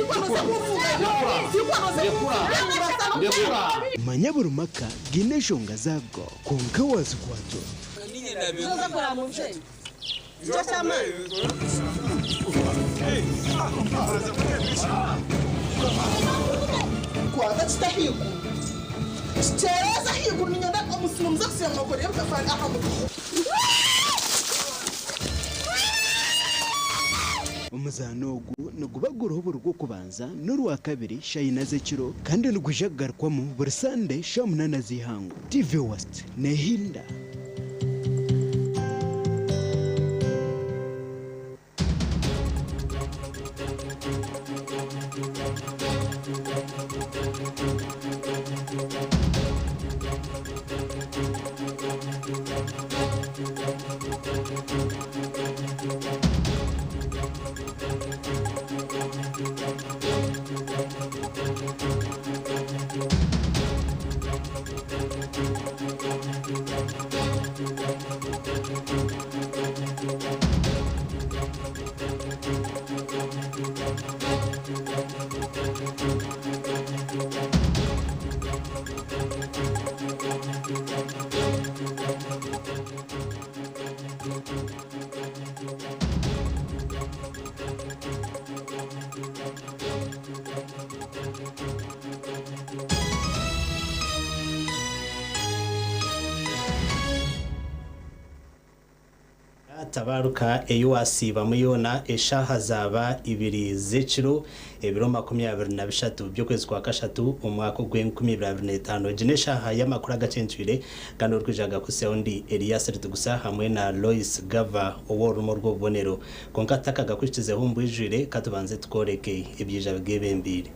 kurangara manya buri maka gineshonga zago konka wazikwato kwa tstahiku stereza hiku ninyanda omusino muzakse amakore yakafana ahamu umuzanogu nugubagura ubu rwo kubanza n'urwa kabiri shayina zekiro kandi nugujagarkwamo buri Sunday shamunana zihangu TV West nehinda tabaruka eyuasi bamuyona eshaha zaba ibiri zekiro ebiro 23 byokwezi kwa kashatu umwaka gw'2025 jineshaha y'amakuru Agacencwire kandi urwijaga kuseondi Elias Loyce hamwe na Loyce Gavah oworumo rw'obonero konka takaga kwishyize humbu ijire katubanze tkoreke ibyija bw'ebembire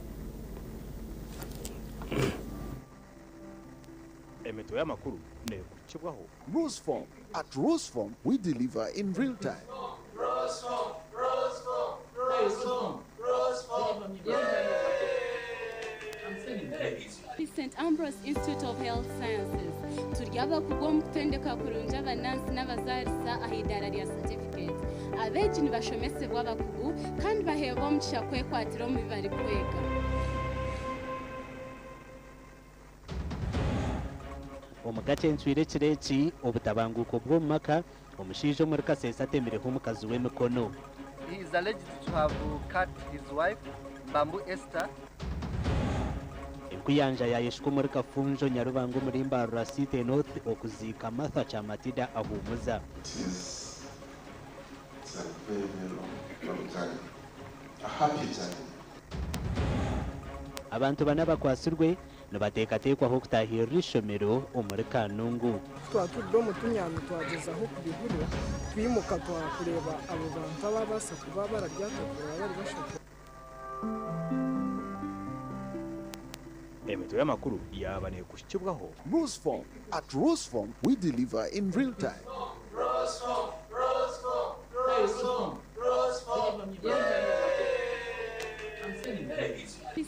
emeto y'amakuru ne kukibwaho Rose Form. At Rose Form, we deliver in real time. Rose Form, Rose Form, Rose Form, Rose Form. St. Ambrose Institute of Health Sciences. Turyaba kugom kutendeka kurunja abanansi n'abazarisa ahidara rya certificate. Abeji ni bashomese bw'abakugu kandi baheba omugisha kwekwatira mu bibari kwega. Agacencwire kireki obutabanguko bw'omumaka omushijo muri kasesa atemereho omukazi w'emikono. He is alleged to have cut his wife, Bambu Esther. Enkuyanja yayeshwa muri kafunjo Nyarubango muri Mbarara City North okuzika Martha Chamatida ahumuza. It's a very long time. A happy time. Abantu banabakwasirwe nabatekatekwaho kutahira ishomero omuri Kanungu. Twatuddo mutunyami twagezaho kubihurira twimuka twakureba abo bantu ababasa kuba barabyatakura bari bashaka. emeto y'amakuru yabane kukibwaho Rose Form. At Rose Form, we deliver in real time. Rose Form, Rose Form, Rose Form, Rose Form.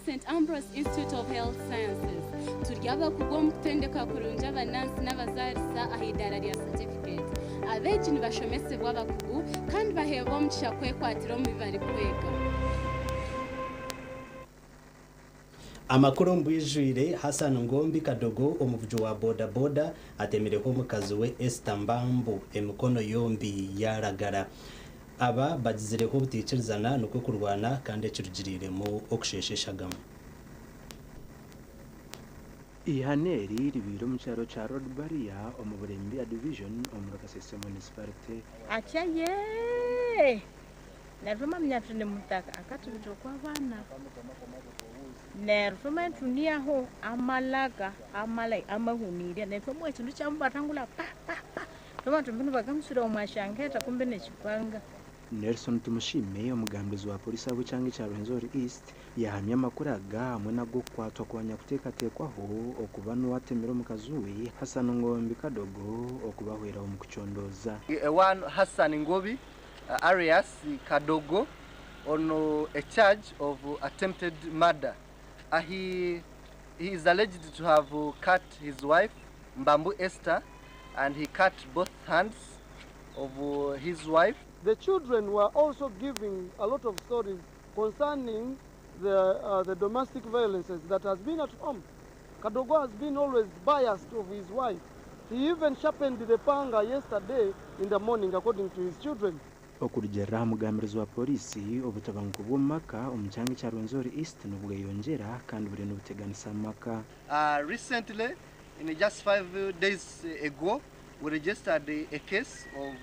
St. Ambrose Institute of Health Sciences. Turyaba kugom kutendeka kurunja abanansi n'abazarisa ahidara rya certificate. Abeji ni bashomese bw'abakugu kandi baheba omugisha kwekwatira mu bibari kwega. Amakuru mbwijwire Hassan Ngombi Kadogo omuvujo wa boda boda atemereho omukazi we Esther Mbambu emikono yombi yaragara. Aba bagizireho butikirizana nuko kurwana kandi kirugiriremo okushesheshagamo. Ihaneri ribiro mu cyaro ca Road Barrier omuburembi ya division omurakasese municipality. Achaye naruma mnyatune mutaka akatubito kwa bana neruma tunia ho amalaga amalai amahunire neruma ekintu kyambatangula pa tuma tumbino bakamsura omashangeta kumbe nechipanga. Nelson Tumushime omugambizi wa polisi abucyange cya Rwenzori East yahamya amakuru hamwe nago kwatwa kwanya kutekatekwaho okuba n'uwatemera omukazi we Hassan Ngombi Kadogo okubahwera mu kuchondoza. One Hassan Ngobi Arias Kadogo on a charge of attempted murder. He is alleged to have cut his wife Mbambu Esther and he cut both hands of his wife. The children were also giving a lot of stories concerning the domestic violences that has been at home. Kadogo has been always biased of his wife. He even sharpened the panga yesterday in the morning according to his children. Okurugera mugambirizo wa polisi obutabanguko bw'omumaka omu kyanga kya Rwenzori East nobweyongyera kandi buri n'obuteganisa amaka. Recently, in just 5 days ago, we registered a case of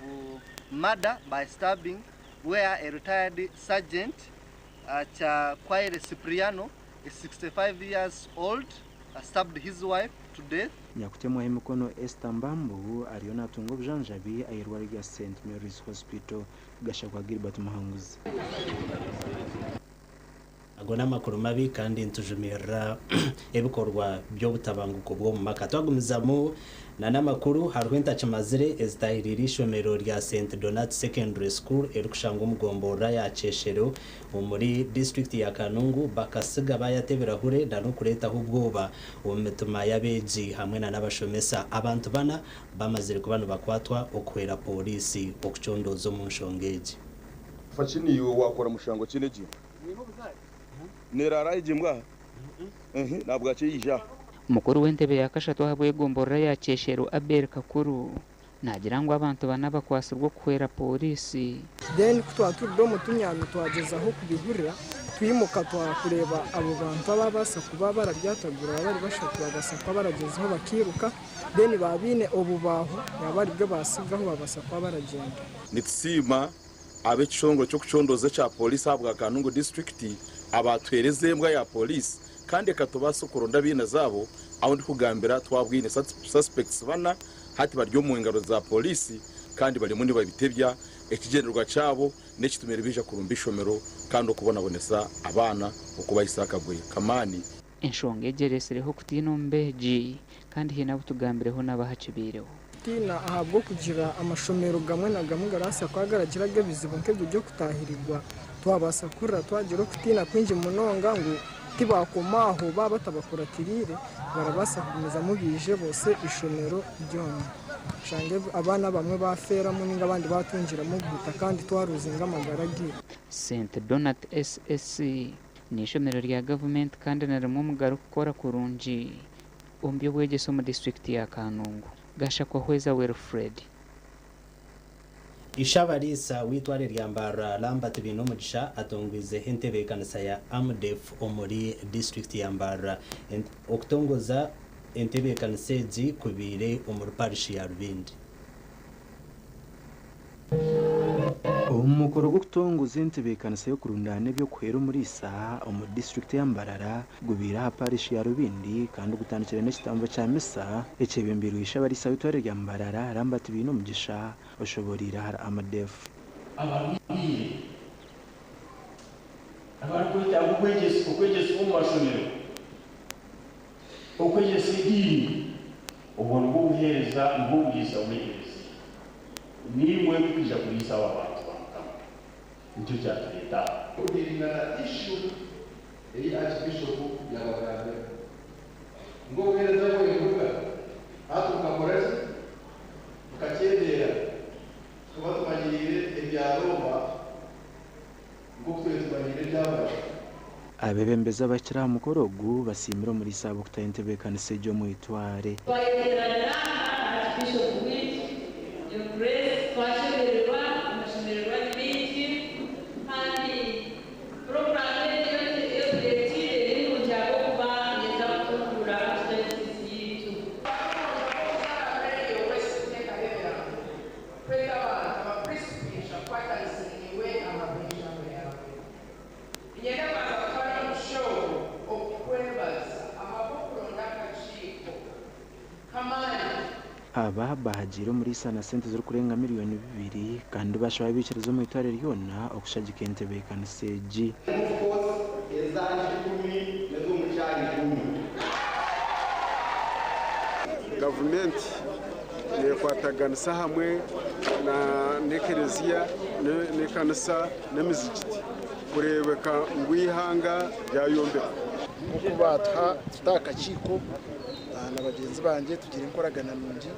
murder by stabbing where a retired sergeant Chakwire Cipriano, is 65 years old, stabbed his wife to death. Nyakutemwa emikono Esther Mbambu ariyo natunga obujanjabi ayirwari rya St Mary's Hospital gashakwa Gilbert Muhanguzi. Agona makuru mabi kandi ntujumira ebikorwa byo butabanguko bwo mu maka twagumizamo na namakuru harwenta chamazire ezitahirira ishomero rya St Donat Secondary School erikushanga umugombora ya Cheshero muri district ya Kanungu bakasiga bayateberahure no kureta ubwoba umetuma yabeji hamwe na nabashomesa abantu bana bamazire kubano bakwatwa okwera polisi okuchondozo mu nshongeji fachini wakora mushango kineji nerara ijimbwa nabwo akiyija mukuru w'entebe ya kashatu habwe gomborra ya Cheshero Abel Kakuru nagira ngo abantu bana bakwasirwa kwera polisi then kutwaturido mutunyami twagezaho kubihurira twimuka twakureba abo bantu ababasa kuba barabyatagura bari bashaka bagasaka baragezeho bakiruka then babine obubaho yabari byo basigaho babasa kuba baragenda nitsima abe chongo cyo kuchondoza cha polisi abwa Kanungu district abatwereze mbwa ya polisi kandi katobaso kuronda bine zabo aho ndi kugambira twabwine suspects bana hati baryo mu ngaro za polisi kandi bari muri babitebya ekigenderwa cyabo n'ekitumere bija kurumba ishomero kandi okubonabonesa abana okubayisakagwe kamani enshonge egeresereho kutinombeji kandi hina butugambireho nabahakibireho tina ahabwo kugira amashomero gamwe na gamwe garasa kwagaragiraga bizibu nkebyo byo kutahirirwa twabasa kurra twagiro kutina kwinji munonga ngo tibakomaho baba tabakuratirire barabasa kumeza mubije bose ishomero ryone shange abana bamwe bafera muninga abandi batunjira mu guta kandi twaruzinga amagaragira St Donat SSC ni ishomero rya government kandi narimo mugaro gukora kurunji ombyo bwegeso mu district ya Kanungu gashakwa hweza Wilfred Ishabarisa witware ryambara Lambert Binomugisha atongwize entebe kanisa ya Amdef omuri district yambara okutongoza entebe kaniseji kubire omuri parish ya Rubindi umukoro gwo kutongoza entebe kanisa yo kurundana byo kwera muri isa omu district yambarara gubira parish ya Rubindi kandi gutandikira n'ekitambo cya misa ecebembiro Ishabarisa witware ryambarara Lambert Binomugisha oshoborira har Amdef abakwita ukwegesa mu mashomero ukwegesa idini ubona bwo buhereza bwo bwiza ubuhereza nimwe kwija kulisa abantu nicyo cyatureta kudirina issue eri archbishop yabagande ngo buhereza bwo ivuga atukakoreza ukakendera kuba tumanyire ibya Roma ngo twetubanyire byabaye abebembeza bakira mukorogu basimira muri sabo kutayentebe kanise ryo mu itware aba bahagiro muri sana sente zo kurenga miliyoni 2 kandi bashobora bicarizo mu itware ryona okushagika entebe kaniseji government nekwataganisa hamwe na nekereziya nekanisa n'emizigiti kurebeka ngwihanga ryayombeka kubatha tutakachiko na bagenzi banje tugira inkoragana nungi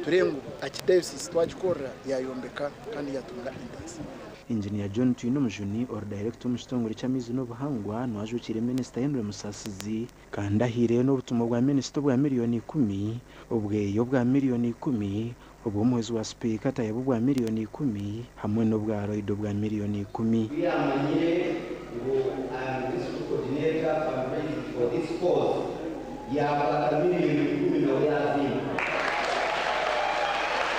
turengo archdiocese twagikora yayombeka kandi yatunga indasi Engineer John Twino Mujuni or director mustongore cyamizi n'ubuhangwa nwajukire Minister Henry Musasizi kandi ahire n'ubutumwa bwa Minister bwa miliyoni 10 ubweyo bwa miliyoni 10 ubumuzi wa speaker tayabu bwa miliyoni 10 hamwe n'ubwa roido bwa miliyoni 10. Coordinator fundraising for this cause ya miliyoni 10 na yazima.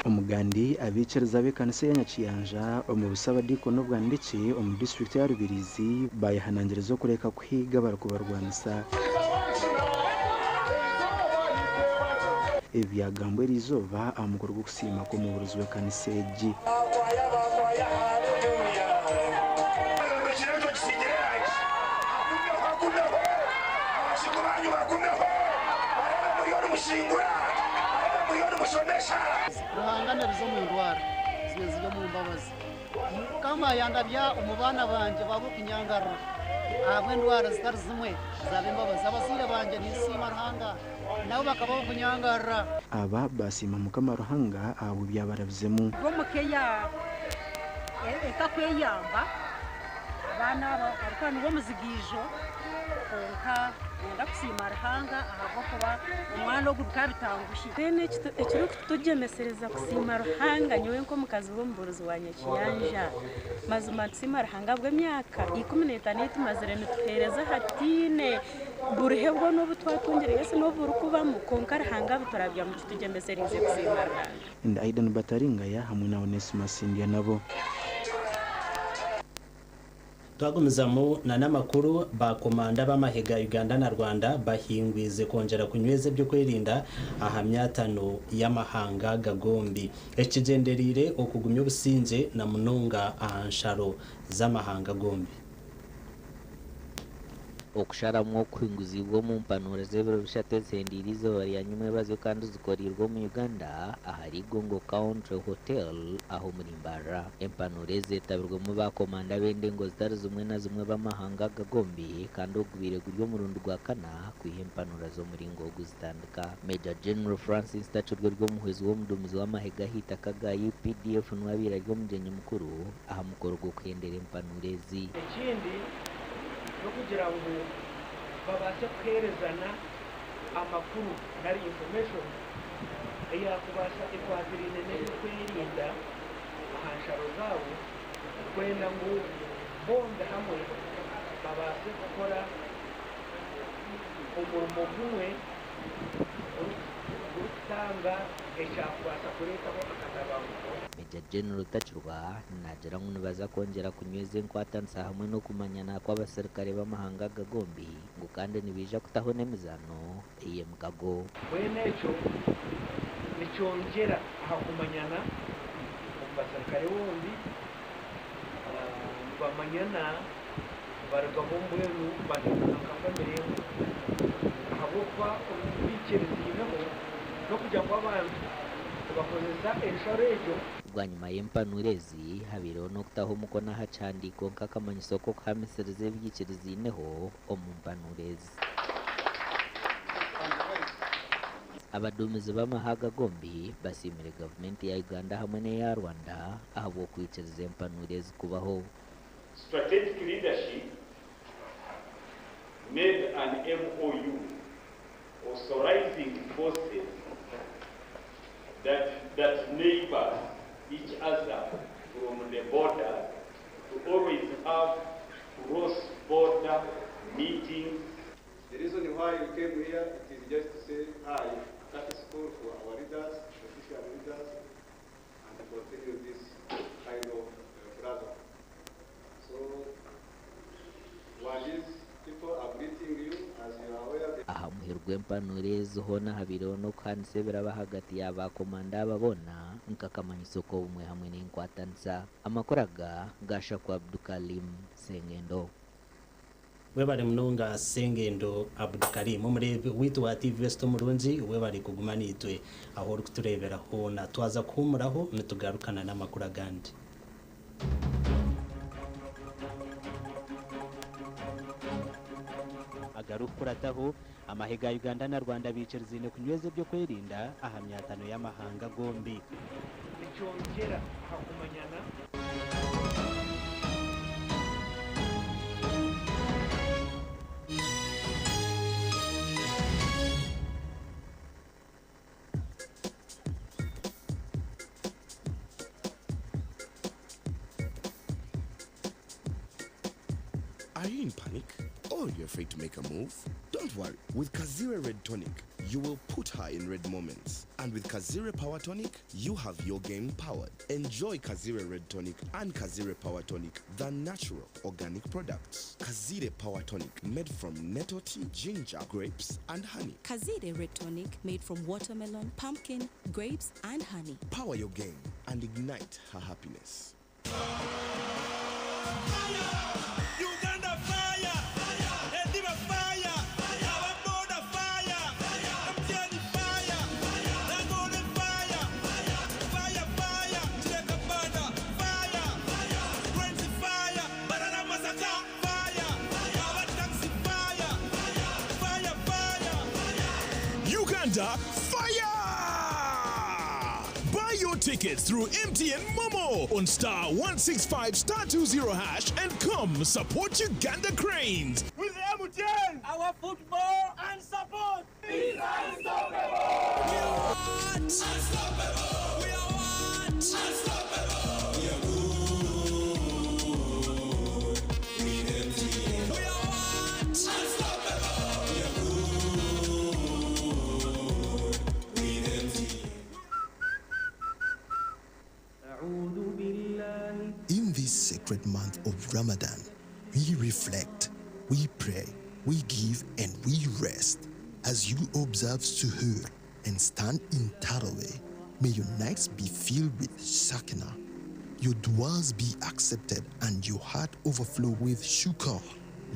Umugandi abicereza bekanise ya Nyakiyanja mu busaba dikono bwa ndetse mu district ya Rubirizi bayahanangirizo kureka kwiga barakubarwanisa ebyagambo rizoba amukuru gusima ko mu buruzi wekanisegi ruhangane bizo mu ndwara ziyo mu mbabazi kama yangabya umubana banje babo kinyangaro abwe ndwara zitari zimwe zabe mbabazi abasire banje nisima ruhanga nabo bakabaho kunyangara aba basima mu kamaruhanga abo byabaravuzemo bo mukeya ekakweyamba abana barukana bo muzigijo konka yenda kusima ruhanga ahava kuba umwana wo gukabitangushi bene ekiro kutugemesereza kusima ruhanga nyowe nko mukazi wo mburuzi wa Nyakiyanja mazuma kusima ruhanga bw'emyaka 15 tumazire nituhereza hatine burihebwo no butwatungereye se no burukuba mu konka ruhanga buturabya mu tugemesereze kusima ruhanga inda Aidan Bataringaya hamwe na Onesmus India nabo twagumizamo na namakuru bakomanda b'amahega Uganda na Rwanda bahingwize kongera kunyweze byo kwirinda ahamyatano y'amahanga gagombi ekigenderire okugumya obusinze na munonga ahansharo z'amahanga gombi okusharamwo kwinguzibwo mu mpanuro z'ebiro bishatu zendirizo bari yanyumwe bazo kandi zikorirwa mu Uganda ahari Gongo Country Hotel aho muri Mbara empanuro zetabirwa mu bakomanda bende ngo zitari zimwe na zimwe b'amahanga gagombi kandi ogubire guryo mu rundu rwa kana kwihempanura zo muri ngogo zitandika Major General Francis Tachurwe ryo muhezi wo mudumizi w'amahega hita kaga UPDF n'abira ryo mugenye mukuru aha mukoro go kwendera empanurezi no kugira ngo babashe kwerezana amakuru ari information yakubasha ikwazirine neza kwirinda ahansharo zabo kwenda ngo bombe hamwe babashe gukora umurimo gumwe utanga ecyakubasha kuretaho akatabango Major General Tachurwa nagira ngo baza kongera kunyweze nkwatansa hamwe no kumanyana kw'abasirikare b'amahanga gagombi ngo kandi nibija kutaho nemizano iye mukago wenecho nichongera ahakumanyana mu basirikare bombi bamanyana baragabomberu batakambere habukwa ubikirizineho no kujya kwa abantu bakozeza inshorejo rwanyuma y'empanurezi habiro no kutaho mukona hacandiko nk'akamanyisoko kamisereze byikirizineho omumpanurezi abadumizi b'amahaga gombi basimire gavumenti ya Uganda hamwe n'eya Rwanda aho kwikiriza empanurezi kubaho Strategic leadership made an MOU authorizing forces that neighbor each other from the border to always have cross-border meetings. The reason why we came here is just to say hi, that is call for our leaders, official leaders, and to continue this kind of brother. So, while these people are greeting you, as you are aware, aha muhirwe empanurezi hona habiro no kansebera bahagati y'abakomanda babona nk'akamanyisoko umwe hamwe n'inkwatansa amakoraga gasha kwa Abdukalim Sengendo webare munonga Sengendo Abdukalim umurebe witu wa TV Vesto Murunzi webare kuguma nitwe aho uri kuturebera hona twaza kumuraho nitugarukana n'amakuru agandi agarukurataho amahega Uganda na Rwanda bicerizine kunyweze byo kwirinda ahamyatano y'amahanga gombi nichongera hakumanyana panic? Or you're afraid to make a move? Don't worry. With Kazire Red Tonic, you will put her in red moments. And with Kazire Power Tonic, you have your game powered. Enjoy Kazire Red Tonic and Kazire Power Tonic, the natural organic products. Kazire Power Tonic, made from nettle tea, ginger, grapes, and honey. Kazire Red Tonic, made from watermelon, pumpkin, grapes, and honey. Power your game and ignite her happiness. Uganda fire! Ediba fire! Our border fire! Mtiani fire! Nangone fire! Fire, fire! Chilekabana fire! Frenzy fire! Banana Masaka fire! Our taxi fire! Fire, fire! Uganda fire! Buy your tickets through MTN Momo on *165*20# and come support Uganda Cranes. With MTN, our football and support is unstoppable! We are what? Unstoppable! We are what? Unstoppable! We are good. With MTN. We are what? Unstoppable! We are good. With MTN. In this sacred month of Ramadan, we reflect, we pray, we give, and we rest. As you observe Suhoor and stand in Tarawih, may your nights be filled with Sakina, your du'as be accepted, and your heart overflow with shukr.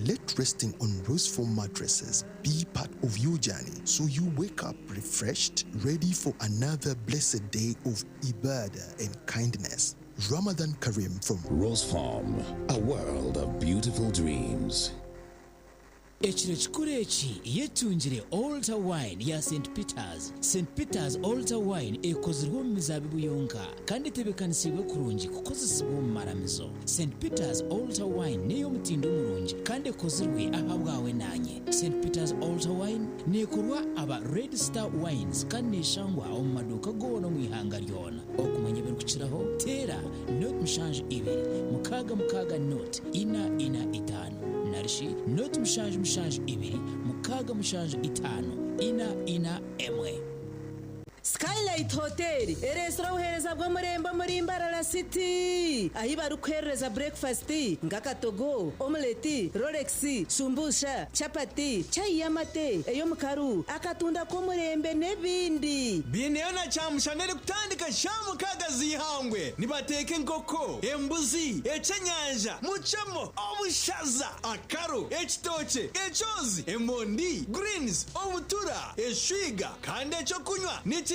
Let resting on rose-foam mattresses be part of your journey, so you wake up refreshed, ready for another blessed day of ibadah and kindness. Ramadan Kareem from Rose Farm, a world of beautiful dreams. Ekiro kikuru eki yetungire Altar Wine ya St. Peters. St. Peters Altar Wine ekozirwe mu mizabibu yonka kandi tebekanisibwe kurungi kukozesebwa mu maramizo. St. Peters Altar Wine neyo mutindo murungi kandi ekozirwe ahabwawe nanye. St. Peters Altar Wine nekorwa aba Red Star Wines kandi neshangwa omu maduuka goona mu ihanga lyona. Okumanya berukukiraho tera note mushanju ibiri mukaga mukaga note ina itano. Narishi note mushanju ibiri mukaga mushanju itano ina emwe. Skylight Hotel eresora uhereza bwo murembo muri Mbarara City ahi barukwereza breakfast ngakatogo omelette Rolex sumbusha chapati chai yamate eyo mukaru akatunda ko murembe nebindi bineona chamushanere kutandika shamu kagazi ihangwe nibateke nkoko embuzi echenyanja muchamo obushaza akaro ekitoche echozi emondi greens obutura eshwiga kandi echo kunywa nikigenderaho.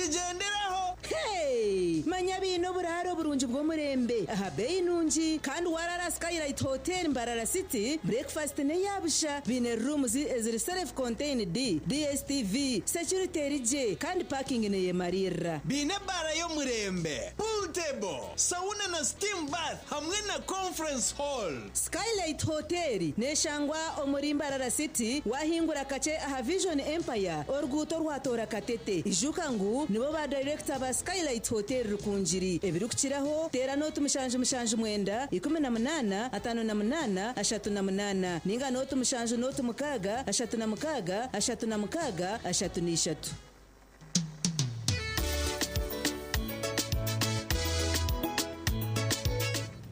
Hey manya bino buraro burungi bwo murembe aha bei nungi kandi warara Skylight Hotel Mbarara City breakfast ne yabusha bine rooms eziri self contained DSTV security rije kandi parking ne yemarira bine bara yo murembe pool table sauna na steam bath hamwe na conference hall. Skylight Hotel neshangwa omuri Mbarara City wahingura kace aha Vision Empire orguto rwatora katete ijukangu nibo ba director ba Skylight Hotel rukunjiri ebirukiraho tera note mushanju mwenda 18 58 38 ninga note mushanju note mukaga 36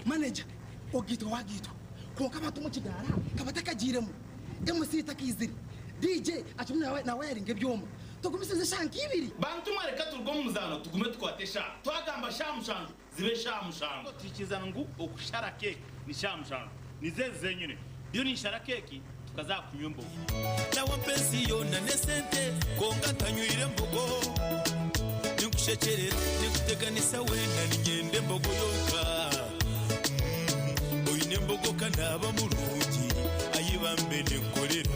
manager ogito wagito konka batu mu kigara kabatakagiremo MC takiziri DJ achumna na wiring ebyoma tugumiseze shanki ibiri bantu mwareka turwo muzano tugume twatesha twagamba shamushanju zibe shamushanju tikizana ngu okushara cake ni shamushanju nizeze nyine byo ni shara cake tukazakunywa mbogo na wampenzi yona nesente konga tanywire mbogo nikushekerera nikuteganisa wenda ninyende mbogo yonka oyine mbogo kanaba mulungi ayibambe nekolera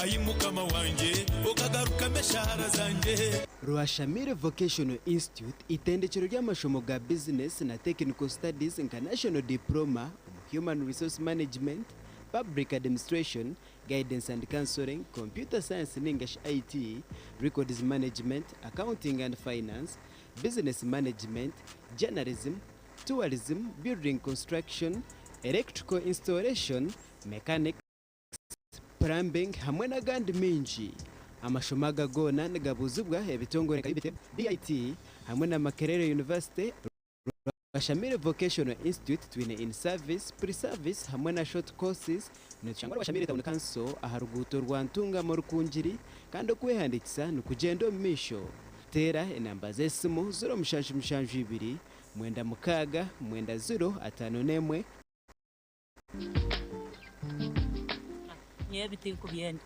ayimukama wanje okagaruka meshahara zanje. Rwashamire Vocational Institute itendekero ry'amashomo ga business na technical studies international diploma human resource management public administration guidance and counseling computer science and English IT records management accounting and finance business management journalism tourism building construction electrical installation mechanic plumbing hamwe n'agandi minji amashomo agagona nigabuzibwa ebitongore kabite DIT hamwe na Makerere University Bashamire Vocational Institute twine in service pre-service hamwe na short courses n'cyangwa Bashamire Town Council aharuguto rwantunga mu rukungiri kandi okwehandikisa n'ukugendo misho tera enamba z'esimu 0772 mwenda mukaga mwenda 051 everything could be end.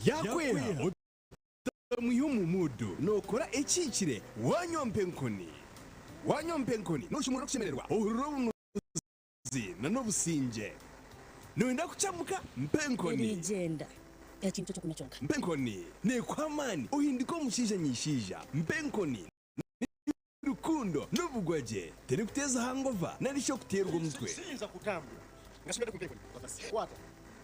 Yakweha muyumu mudu nokora ekikire wanyompenkoni noshimura kushemererwa uruzi na nobusinje noenda kuchamuka mpenkoni Legenda ya kintu cyo kunachonga mpenkoni ne kwamani uhindiko mushije nyishija mpenkoni rukundo n'ubugwaje teri kuteza hangova narisho kuterwa umutwe sinza kutambura ngasubira kumpenkoni kwata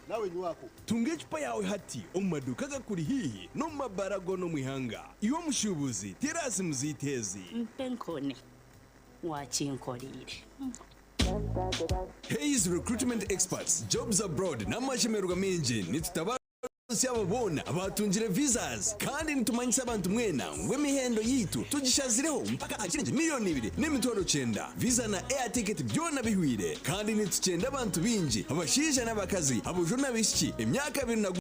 nawe nyuwako tunge chupa yawe hati omumaduka gakuri hihi no mabarago no mwihanga iwo mushubuzi terasi muzitezi mpenkoni wachinkolire Hayes Recruitment Experts Jobs Abroad n'amashemerwa menje nitutaba Siababona abatungire visas kandi nitumanyisa abantu mwena ngwemihendo yitu tugishazireho mpaka akirenje miliyoni 2 n'emitwaro 9 visa na air ticket byona bihwire kandi nitucenda abantu binji abashije n'abakazi abujuna bishiki emyaka 2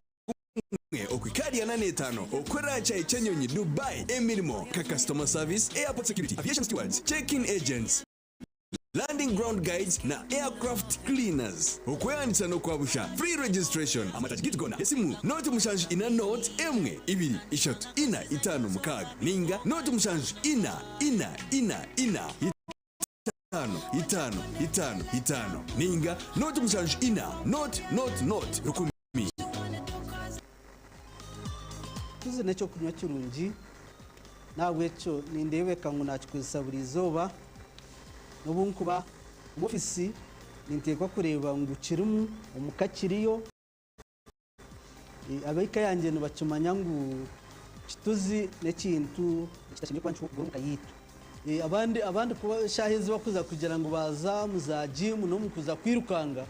okwikari ya 85 okorera cha Chenyonyi Dubai emirimo ka customer service airport security aviation stewards check-in agents landing ground guides na aircraft cleaners okweyandisa no kwabusha free registration amatagiti gona esimu noti mushanju ina note emwe 2 3 4 5 6 ninga noti mushanju ina 5 ninga noti mushanju ina note rukumi tuzi necyo kunywa kirungi nawe cyo nindebeka ngo nakikwisa buri zoba nubunkuba ofisi nintekwa kureba ngo ukirimu umukakiriyo abayika yanjye nubacumanya ngo kituzi nekintu kitashimye kwa nchuko guruka yitu abandi kuba shahizi bakuza kugira ngo baza muza gym no mukuza kwirukanga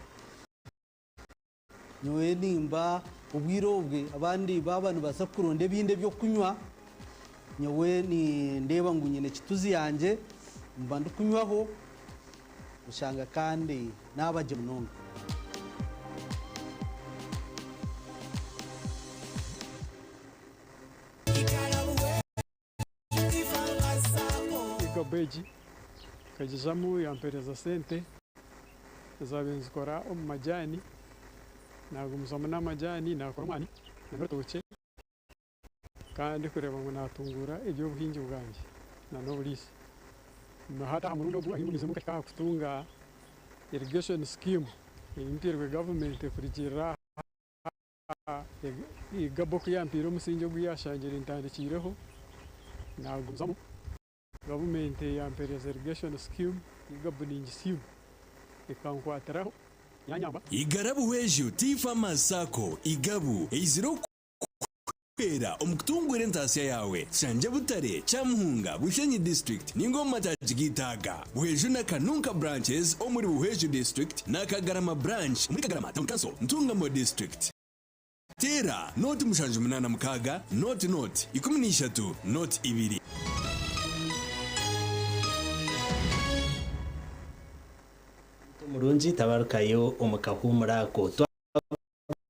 nyowe nimba ubwirobwe abandi babantu basa kuronde binde byo kunywa nyowe ni ndeba ngo nyine kituzi yanjye mbandu kunywaho ushanga kandi nabaje munonga Igabeji kajizamu yampereza sente zabenzikora omumajani nagumuzamu n'amajani nakora umwani narutoke kandi kureba ngo natungura ibyo buhingi bwanjye na noburisi hata murundo bwa himulize mukaka kutunga irrigation scheme impirwe government kurigira igaboko yampiro musinje bwiyashangira intandikireho naguzamu government yampereza irrigation scheme igabuningi scheme ikankwatiraho yanyamba igarabu wejo tifama Sacco igabu iziro kwera omukutungwire ntasiya yawe shanje butare chamuhunga bushenyi district ningoma tajigitaga buheju na kanunka branches omuri buheju district na kagarama branch muri kagarama town council ntungamo district tera noti mushanje munana mukaga noti 13 noti 2 murungi tabarukayo omukahumurako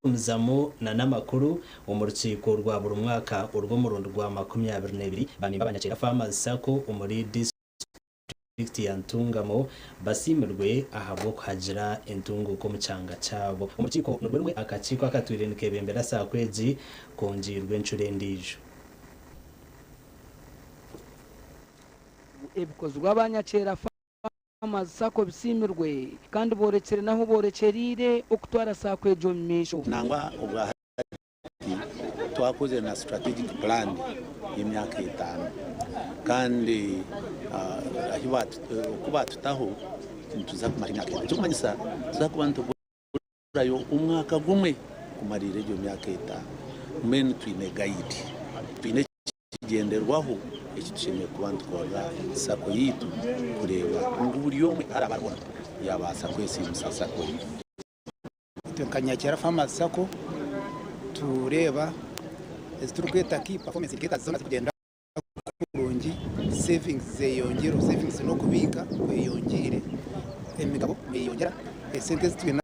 umzamu na namakuru umurukiko rwa buri mwaka urwo murundo rwa 22 banimba abanyakira farmers Sacco umuri district ya Ntungamo basimirwe ahabwo kuhagira entunguko mu cyanga cyabo umurukiko nurwe akaciko akatwirenike bembera saa kwezi konjirwe ncurendije ebikozwa abanyakira Sacco bisimirwe kandi borekere naho borekerire okutwara Sacco ejo misho nangwa ubwa twakoze na strategic plan y'imyaka 5 kandi kuba tutaho tuzakumara imyaka 5 tumanyisa tuzakubantu burayo umwaka gumwe kumarire ejo myaka 5 men twine guide twine kigenderwaho iki dushimiye kuba twakora Sacco yitu kureba uburyo arabarwa yabasa kwesimusa Sacco Kanyakera Farmers Sacco tureba eziturkweta key performance indicators zona zikugenda kurungi savings zeyongera savings no kubika kweyongere emigabo eyongera esente zitwina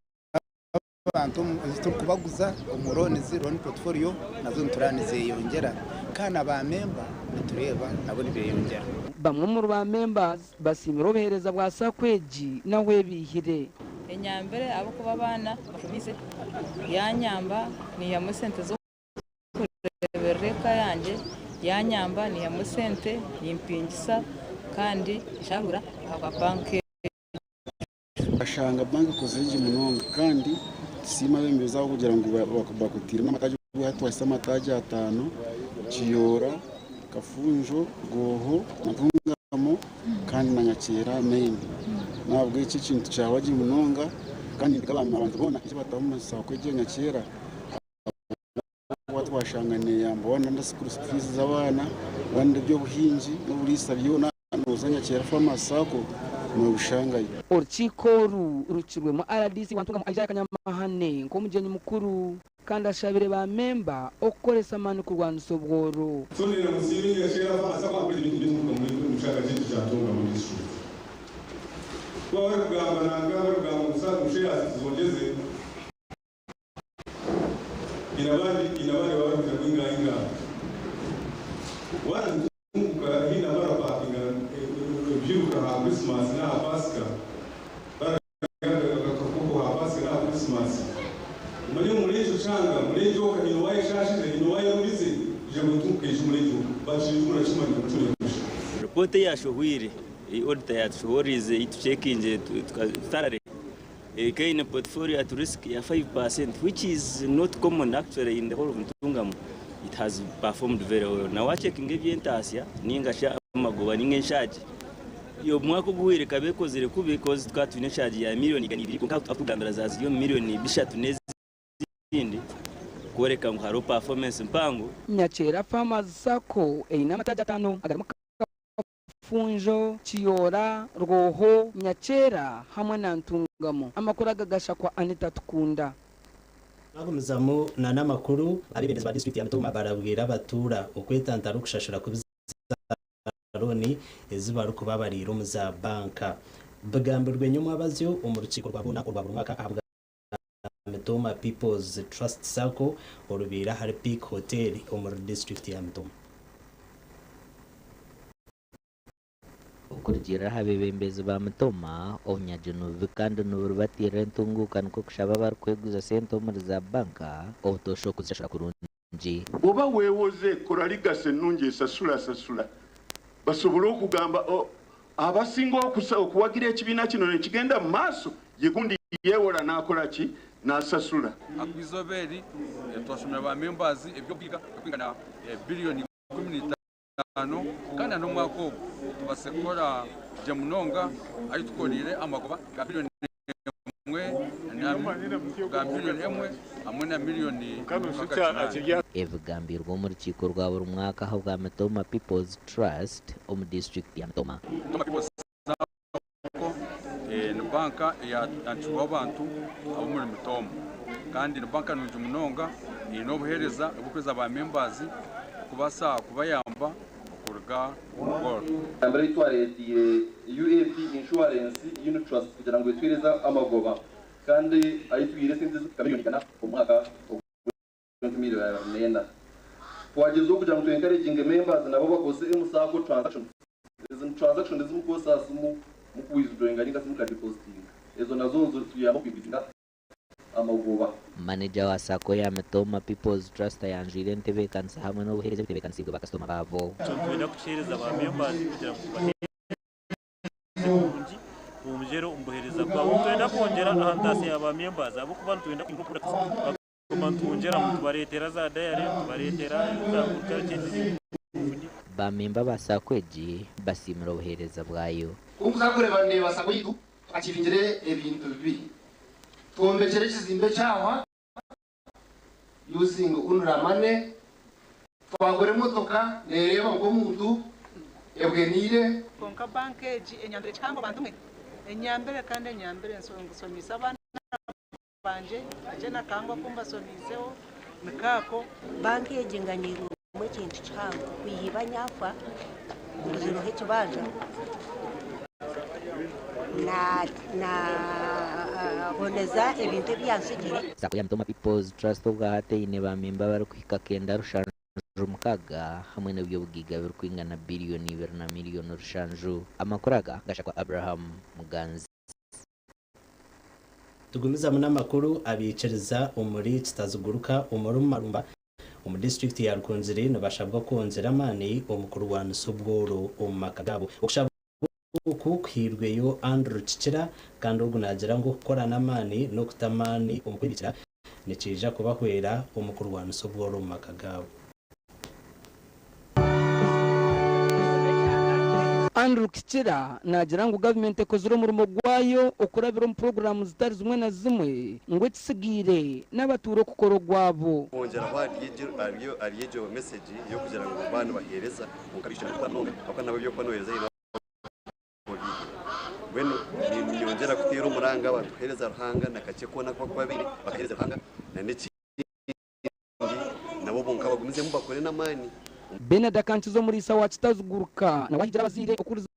abantu zitukubaguza umuroni zironi portfolio nazo nturani zeyongera kana ba member tureba nabo nibeyongera bamwe mu ba members basimira obuhereza bwa Sacco nawe bihire enyambere abo kuba abana bafumise yanyamba ni ya musente zo kurebereka yanjye yanyamba ni ya musente yimpingisa kandi ishagura aba banki ashanga banki kuzinji munonga kandi sima bembeza kugira ngo bakutira n'amataje twasa amataje 5 Kiyora Kafunjo Goho Ntungamo kandi na Nyakera main nabwo iki kintu cyawaje munonga kandi abantu bona icyo batamu Sacco Nyakera watwashangane yamba wana ndasikuru fees z'abana wanda byo buhinji n'uburisa byo nuzanya Nyakera Farmers Sacco no bushangaye urukiko rukirwe mu RDC wantunga mu ajya kanyamahane ngo mugeni mukuru kandi ashabire ba member okoresa manu kurwana sobworo tunira musibi Nyakera Farmers Sacco kuri ibintu muri mushaka cyintu cyatunga mu district kwa kugamba nanga kugamba musaza mushira zigeze inabandi waruza kwinga wantunga hina barapinga byuka ha Christmas na Pascal bakakoko ha Pascal na Christmas muri cyo changa muri cyo kanino waye shashire ino waye rubize je mutuke je muri cyo bashimura chimani mutule reporte yashohwire auditor yashohorize ituchekinje tukarare gain a portfolio at risk ya 5%, which is not common actually in the whole of Ntungamo. It has performed very well. Now checking ebyentasia ninga sha magoba ninga nshaje yo mwako guhire kabeko zire kubikoze twatune shaje ya miliyoni 2 ko akugambira zazi yo miliyoni 3 nezindi koreka ngo haro performance mpango Nyakera Farmers Sacco Aineamaani 5 agarimo Funjo Kiyora Rwoho Nyakera hamwe na Ntungamo amakuru agagasha kwa Anita Tukunda bagumizamu na namakuru abibendeza ba district ya Mutoma barabwira abatura ukwetantara kushashura ku bizaroni ezibaru kubabarira umuza banka bagambirwe nyuma abazyo umurukiko rwabona urwabumwaka abwa Mutoma People's Trust Sacco orubira hari Peak Hotel umur district ya Mutoma kurgira habebembezi ba Mutoma onyajunuvi kandi n'urubatira ntungukan ko kushaba barkweguza sento muri za banka obutosho kuzashaka kurunji oba wewoze koraligase nunje sasula basobolo okugamba abasinga okuwagira ekibina kino ne kigenda mu maaso yekundi yewola nakola ki nasasula akwizoberi twashomera ba members ebyo kwingana billion 15 kandi n'umwaka tubasekora je munonga ayo tukorire amagoba ga billion 1 amwe na miliyoni evugambirwa mu rukiko rwa buri mwaka aho bwa Mutoma People's Trust mu district ya Mutoma ni banka ya anchuwa abantu abo muri Mutoma kandi ni banka nuje munonga inobuhereza ubukweza ba members kubasa kubayamba kurga gol ambere itwaretiye UAP insurance unit trust kugira ngo itwireza amagoba kandi ayitwire sinzi kamiliyoni kana mu mwaka wa 2020 twageze kugira ngo encouraging members nabo bakose Sacco transaction z'umukosa mu withdrawing ari ngasi mu depositing ezo nazo tuyamo kwibitinga amagoba manager wa Sacco ya Mutoma People's Trust yanjire ntebekansa hamwe no buhereze ntebekansi bwa customer bavo twenda kuchereza ba members kugira ngo umujero umbohereza kwa twenda kongera ahantasi aba members abo kubantu twenda kwingukura kumantungera mu baretera za diary baretera za kurikira ba member ba Sacco basimira buhereza bwayo kumuzagureba ndeba Sacco yitu akivingire ebintu bibiri tuombekere kizimbe cyawa using unramane twagore motoka nereba ngo muntu ebwenire konka bankeji enyambere cyangwa abantu mwe enyambere kandi enyambere nsongisomisa abana banje agena kangwa kumbasonizeho mikako bankeji nganiro mwe kintu cyangwa kuyiba nyafa ubuziro hekibaja na boneza ebintu byansigiye Sacco ya People's Trust ubwahate ine bamemba bari kwika kenda rushanju mukaga hamwe n'ibyo bugiga biri kwingana biliyoni 2 na miliyoni rushanju amakuraga gashakwa Abraham Muganzi. Tugumiza mu namakuru abicereza umuri kitazuguruka umurumba mu district ya Rukunziri nabashabwa konzera mani umukuru wa Nsobworo umakagabo ukushabwa kukwirweyo Andrew Cikira kandi ugunagira ngo gukorana mani no kutamani umukurikira nikija kubahwera umukuru wa Nsobworo umakagabo. Andrew Cikira nagira ngo government ekozere umurimo gwayo okurabira mu program zitari zimwe na zimwe ngo kisigire n'abaturo kukoro gwabo kongera ariyejo message yo kugira ngo abantu bahereza mukabisha kwa nabo byo kwanohereza beno nyongera kutira umuranga batuhereza ruhanga nakace kona kwa babiri bakahereza ruhanga na neki nabo bonka bagumize mu bakore namani Beneda kanchizo muri sawa kitazuguruka na wahigira bazire okuriza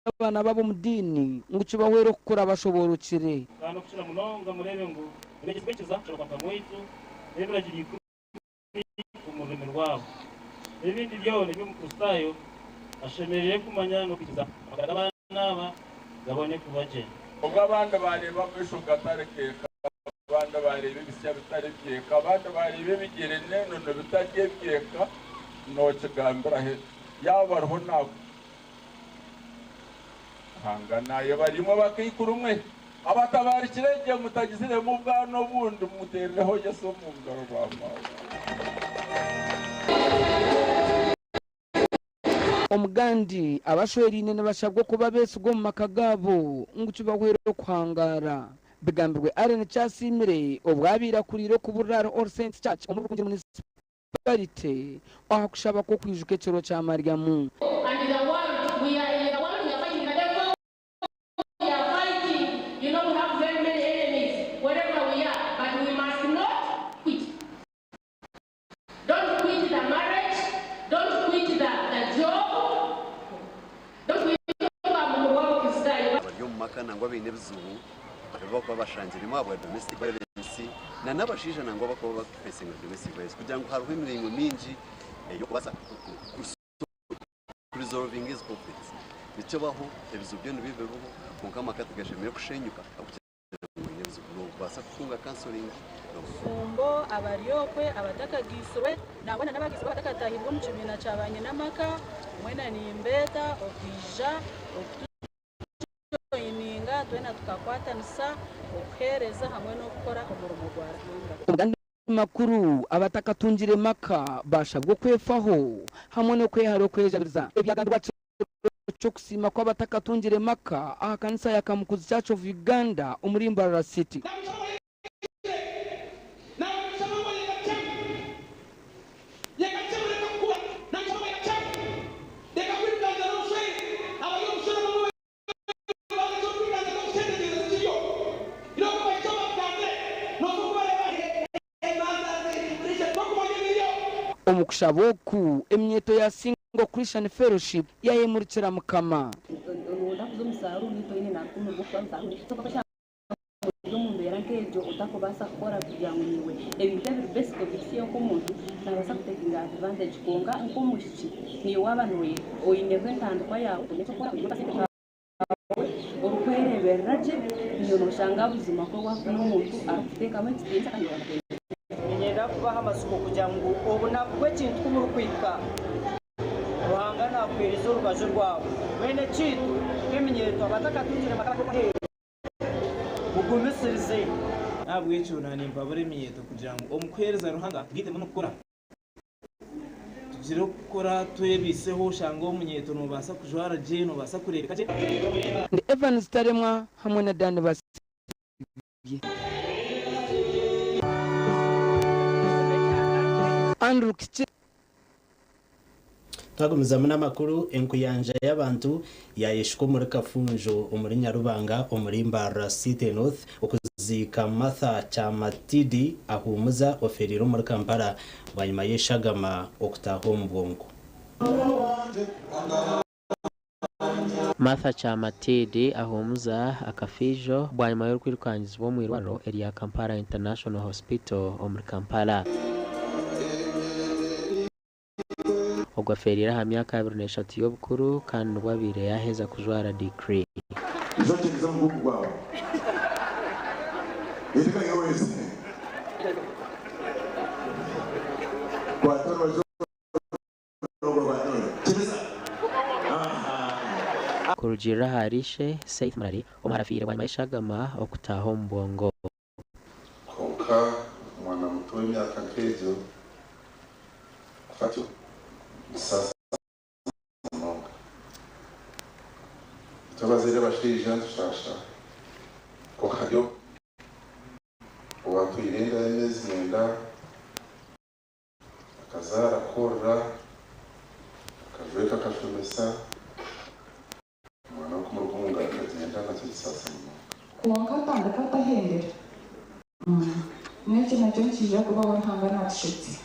abana babo mudini ngo kibahwero kukora bashoborukire kandi kushira munonga murebe ngo negezbekiza cyokwa mwitu nebiragiri kumureme rwabo ibindi byone byo mukustayo ashemereye kumanya no kiza abana naba gabone kubaje ubwo abandi bareba bishuka tarekeka abandi bareba bisya bitarekeka abandi bareba bigere neno no bitarekeka no kigambira he yabarho nako hangana yo barimo bakikura umwe abatabara kirenge mutagizire mu bwano bundi mutereho Yesu mu ngaro baba omugandi abashwerine n'abashabwo kuba besugo mu makagabo ngo kibahwero kwangara bigambirwe arene cyasimire obwabira kuriro kuburaro All Saints Church umurukungira municipality aho kushaba ko kwijuke cero cya Mariamu nangwa bine bizubu bako bashangira imwabo domestic violence na nabashije nangwa bako bafacing domestic violence kugira ngo haruhe imirimo minji yo kubasa resolving these conflicts bityo baho ebizubu byo bibeho konka makatugashemeye kushenyuka basa kufunga counseling fumbo abaryokwe abatakagiswe nabona nabagiswe batakatahirwa mu kibina cyabanye namaka mwena ni imbeta okija ininga twena tukakwatanisa okuhereza hamwe no gukora umurimo gwa Ruhanga makuru abatakatungire maka bashabwo kwefaho hamwe no kweharo kwejabiriza ebyagandwa cyo kusima kwa batakatungire maka aha kanisa ya Kamukuzi Church of Uganda umurimbarara city omukushaboku emyeto ya Single Christian Fellowship yayemurikira mukama ndakuzo musaru nito ine nakuno gukwa musaru toka umuntu yarankejo utakobasa gukora kugira ngo niwe ebintu biri basic bisiyo ko umuntu nabasa kutekinga advantage konga nko mushiki ni wabanoye oyinewe ntandukwa yawe nicyo gukora kugira ngo urukwereberaje niyo mushanga buzima ko wafu n'umuntu afiteka mu kigenza kandi nyenda kubaha amasuku kugira ngo ubona kwe kintu kumuru kwitwa Ruhanga nakwiriza urubaje rwawe bene kitu k'iminyeto abatakatungire makako bugumisirize ntabwo yicunana imbabare imyeto kugira ngo omukwereza Ruhanga bwite no gukora tugire gukora twebiseho shango umunyeto no basa kujwara je no basa kureka je ndi Evans Taremwa hamwe na Dan basi Andrew Cikira Twagumiza n'amakuru enkuyanja y'abantu yayishwe muri Kafunjo umuri Nyarubanga umuri Mbara City North okuzika Martha Chamatidi ahumuza oferiro muri Kampala banyuma yeshagama okutaho mbongo. Martha Chamatidi ahumuza akafijo bwanyuma yo kwirukangizwa mu irwaro area Kampala International Hospital muri Kampala. Ogwaferira ha myaka ya 23 y'obukuru kandi rwabire yaheza kujwara degree. Kurujira harishe Saif Marari omarafire banyuma yeshagama okutaho mbongo. Konka mwana muto w'imyaka nkejo afatyo sasa no tubazire bashije nshasha ko hayo abantu irenda neza nenda akazara korra akajweka kashomesa mwana ko mu rugunga akagenda na sasa no konka tandaka tahembera neke nacyo kije kuba bahanga nashitse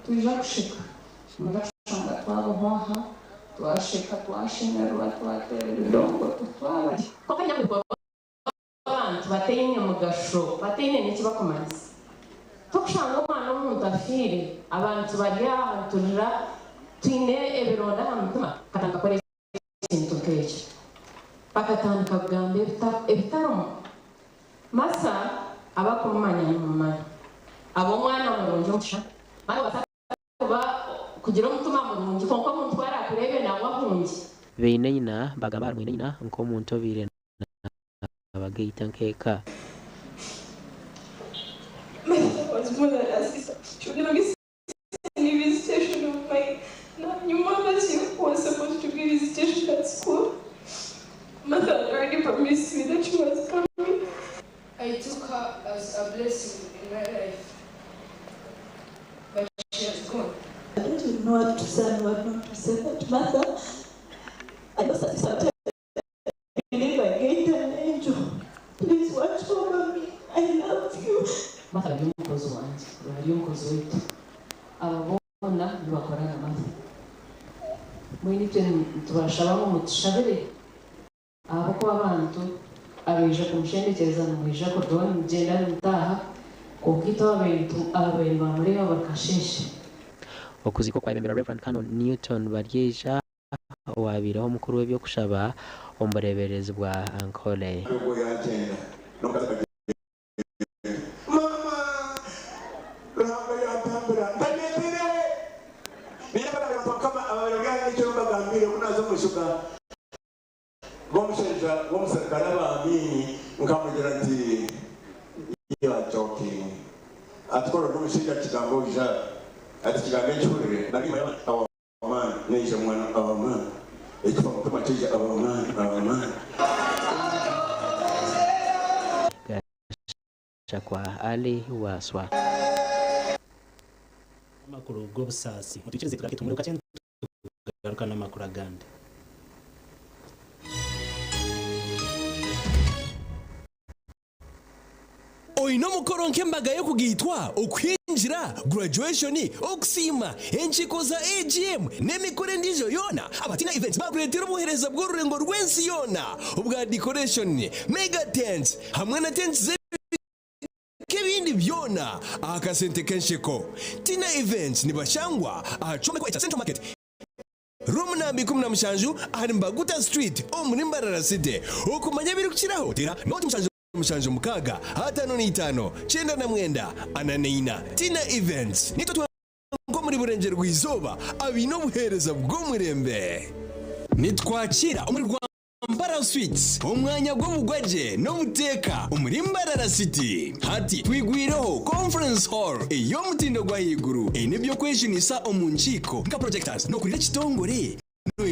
tuja gushika mugashanga twabaha twashika twashimerwa twatera idongo twabari kokanya bwo abantu bateye mu gasho bateye n'ikibakomanisa tukushanga umwana w'umuntu afire abantu bari ahanturira twine ebironda hamutuma katanga kore ikintu keje bakatandika bwambe ebitaro masa abakumanya nyuma abo mwana murunje musha bari bataba kugira umutuma murunje konko umuntu barakurebe nawe ahunje beine nyina bagamba mwine nyina nko umuntu bire abagayita nkeka was more than assistant. She would never get any visitation of mine. Your mother was supposed to be visitation at school. Mother already promised me that she was coming. I took her as a blessing in my life. But she has gone. I don't know what to say and what not to say, but Mother, I was satisfied. I believe I gained an angel. Please watch over me. I love you. Mother, you mkozi wanjye, uri mkozi wetu. Ababona bakorana Mother. Mwini twe tubashaba mu tushabire. Abo ko abantu abeje kumushendekereza n'umwije ko doni mugenda mutaha kokito abantu bamuri bakasheshe. Okuziko kwa Member Reverend Canon Newton baryeja wabiraho mukuru w'ebyo kushaba ombareberezi bwa Ankole. You are joking. At all, don't see that Chicago is at Chicago children. Our man, nation one, our man. It's from the material of our man, Chakwa Ali Waswa. Makuru gobsasi. Mutukirize tukake tumuruka cyane garuka n'amakuru agande. Oino mukoronke mbaga yo kugitwa ukwinjira graduation okusima enchiko za AGM nemikore ndijo yona abatina events bakuretera ubuhereza bw'ururengo rwensi yona ubwa decoration mega tents hamwe na tents kebindi byona akasente kenshiko tina events nibashangwa ahacome kwa Central Market Room nambi 17 ahari Mbaguta Street omuri Mbarara City okumanya birukiraho tera noti Mushanjo mukaga hatano n'itano 9 ananina tina events nitwa ngo muri burengero rw'izoba abino buhereza bwo murembe nitwakira umuri rwa Mbara Sweets umwanya bwo bugwaje no buteka umuri Mbarara City hati twigwireho conference hall iyo mutindo gwa yiguru nibyo kweshinisa omunchiko nka projectors no kurira kitongore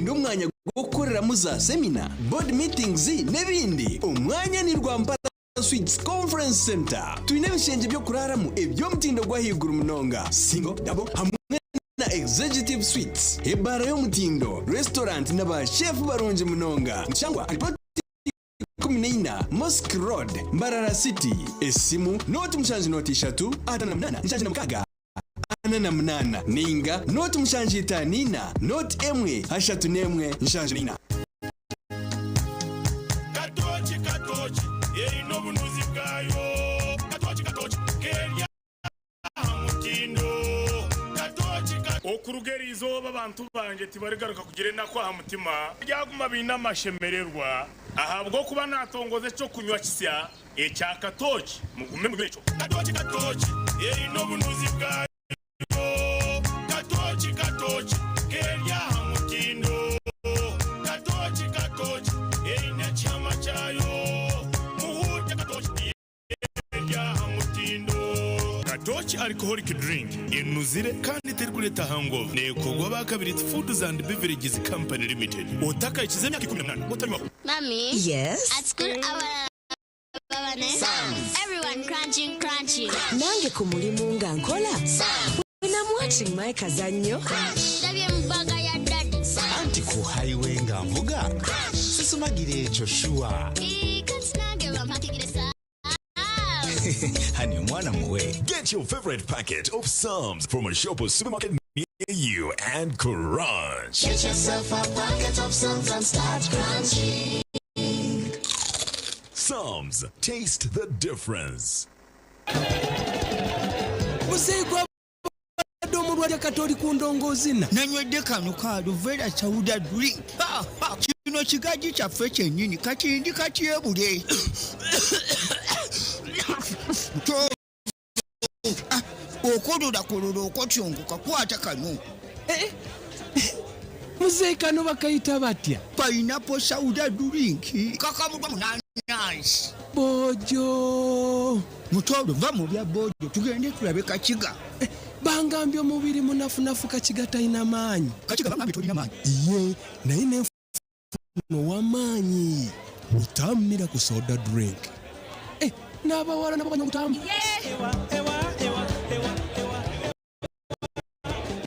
no umwanya gwo gukorera muza seminar board meetings nebindi umwanya ni rwa Mbara Sweets Conference Center tuine bishenje byo kurara mu ebyo mutindo gwa higuru munonga single double hamwe na Executive Suites, ebara y'omutindo, restaurant n'aba chef baronje munonga. Nchangwa alipoti Kuminaina, Mosque Road, Mbarara City. Esimu noti mshanji noti 3 atanamnana nshanji namkaga. Anana mnana ninga noti mshanji tanina noti emwe hashatu nemwe nshanji nina. Katochi yeri no bunuzi bwayo. Katochi keria mutindo. Okurugeri izoba abantu banje tibarigaruka kugire nakwa hamutima byaguma binamashemererwa ahabwo kuba natongoze cyo kunywa kisya echa katochi mugume mu becho katochi yeri no bunuzi bwayo. Katochi keria mutindo. Katochi yeri na chama chayo muhuje katochi keria mutindo. Katochi alcoholic drink inuzire kandi terkuleta hangover nekogwa bakabiri Foods and Beverages Company Limited. Otaka ikize myaka 18 utanywa. Mommy, yes, at school everyone crunching. Nange ku mulimu nga nkola. When I'm watching my kazanyo. Ndabye mbaga ya daddy. Anti ku highway nga mvuga. Sisumagire echo shua. Kansinage bampakigire sa. Honey, mwana muwe. Get your favorite packet of Psalms from a shop or supermarket near you and crunch. Get yourself a packet of Psalms and start crunching. Psalms, taste the difference. Museiko domu rwa katoli kundongozina. Nanywedde kano ka Luvera Chawuda drink. Kino kigaji kyaffe kyennyini kakindi katyebule. Okolula okotyonguka kwata kano. Museiko no bakayita batya? Pineapple soda drink. Kakamudwa munanasi. Bojo. Mutolo va mu bya bojo tugende tulabe kakiga. Bangambye omubiri munafunafu kakiga talina maanyi. Kakiga bangambye tolina maanyi. Ye, naye nenfuno w'amaanyi. Utammira ku soda drink. N'abawala nabo banywa butamu.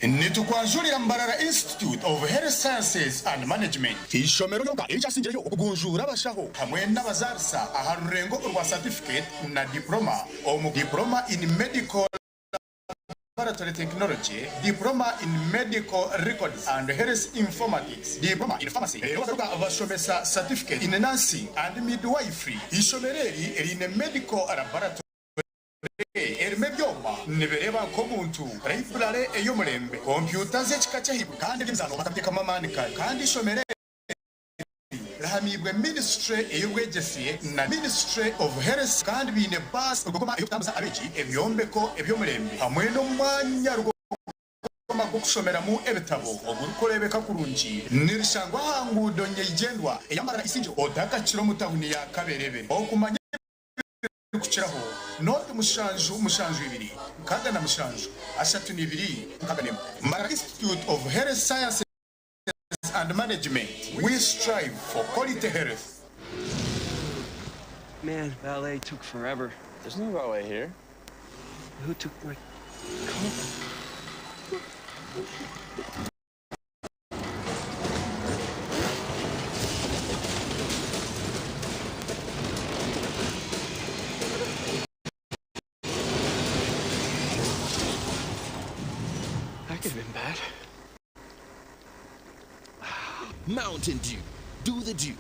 Nitukwanjulira Mbarara Institute of Health Sciences and Management. Ishomero yoga echasinjeyo okugunjura abashaho hamwe n'abazarisa aha rurengo rwa certificate na diploma omu diploma in medical laboratory technology, diploma in medical records and health informatics, diploma in pharmacy. Ewaruga abashomesa certificate in nursing and midwifery. Ishomereri erine medical laboratory Ermebyoma nibereba ko muntu library ey'omulembe computer z'ekika kyahibu kandi bizano bakateka mamanika kandi shomere rahamibwe ministry ey'obwegesiye na ministry of health kandi bine bus ogoma eyokutambuza abeki ebyombeko eby'omulembe hamwe n'omwanya rw'ogoma gw'okushomeramu ebitabo ogurukolebeka kurungi nirishangwa hangudo nyeigendwa eyamara isinjo odaka kiro mu tawuni ya Kaberebere okumanya kuchiraho note mushanju 2 kada na mushanju 32 kada nemo Mbarara Institute of Health Sciences and Management. We strive for quality health. Man, ballet took forever. There's no ballet here. Who took my That could have been bad. Mountain Dew. Do the Dew.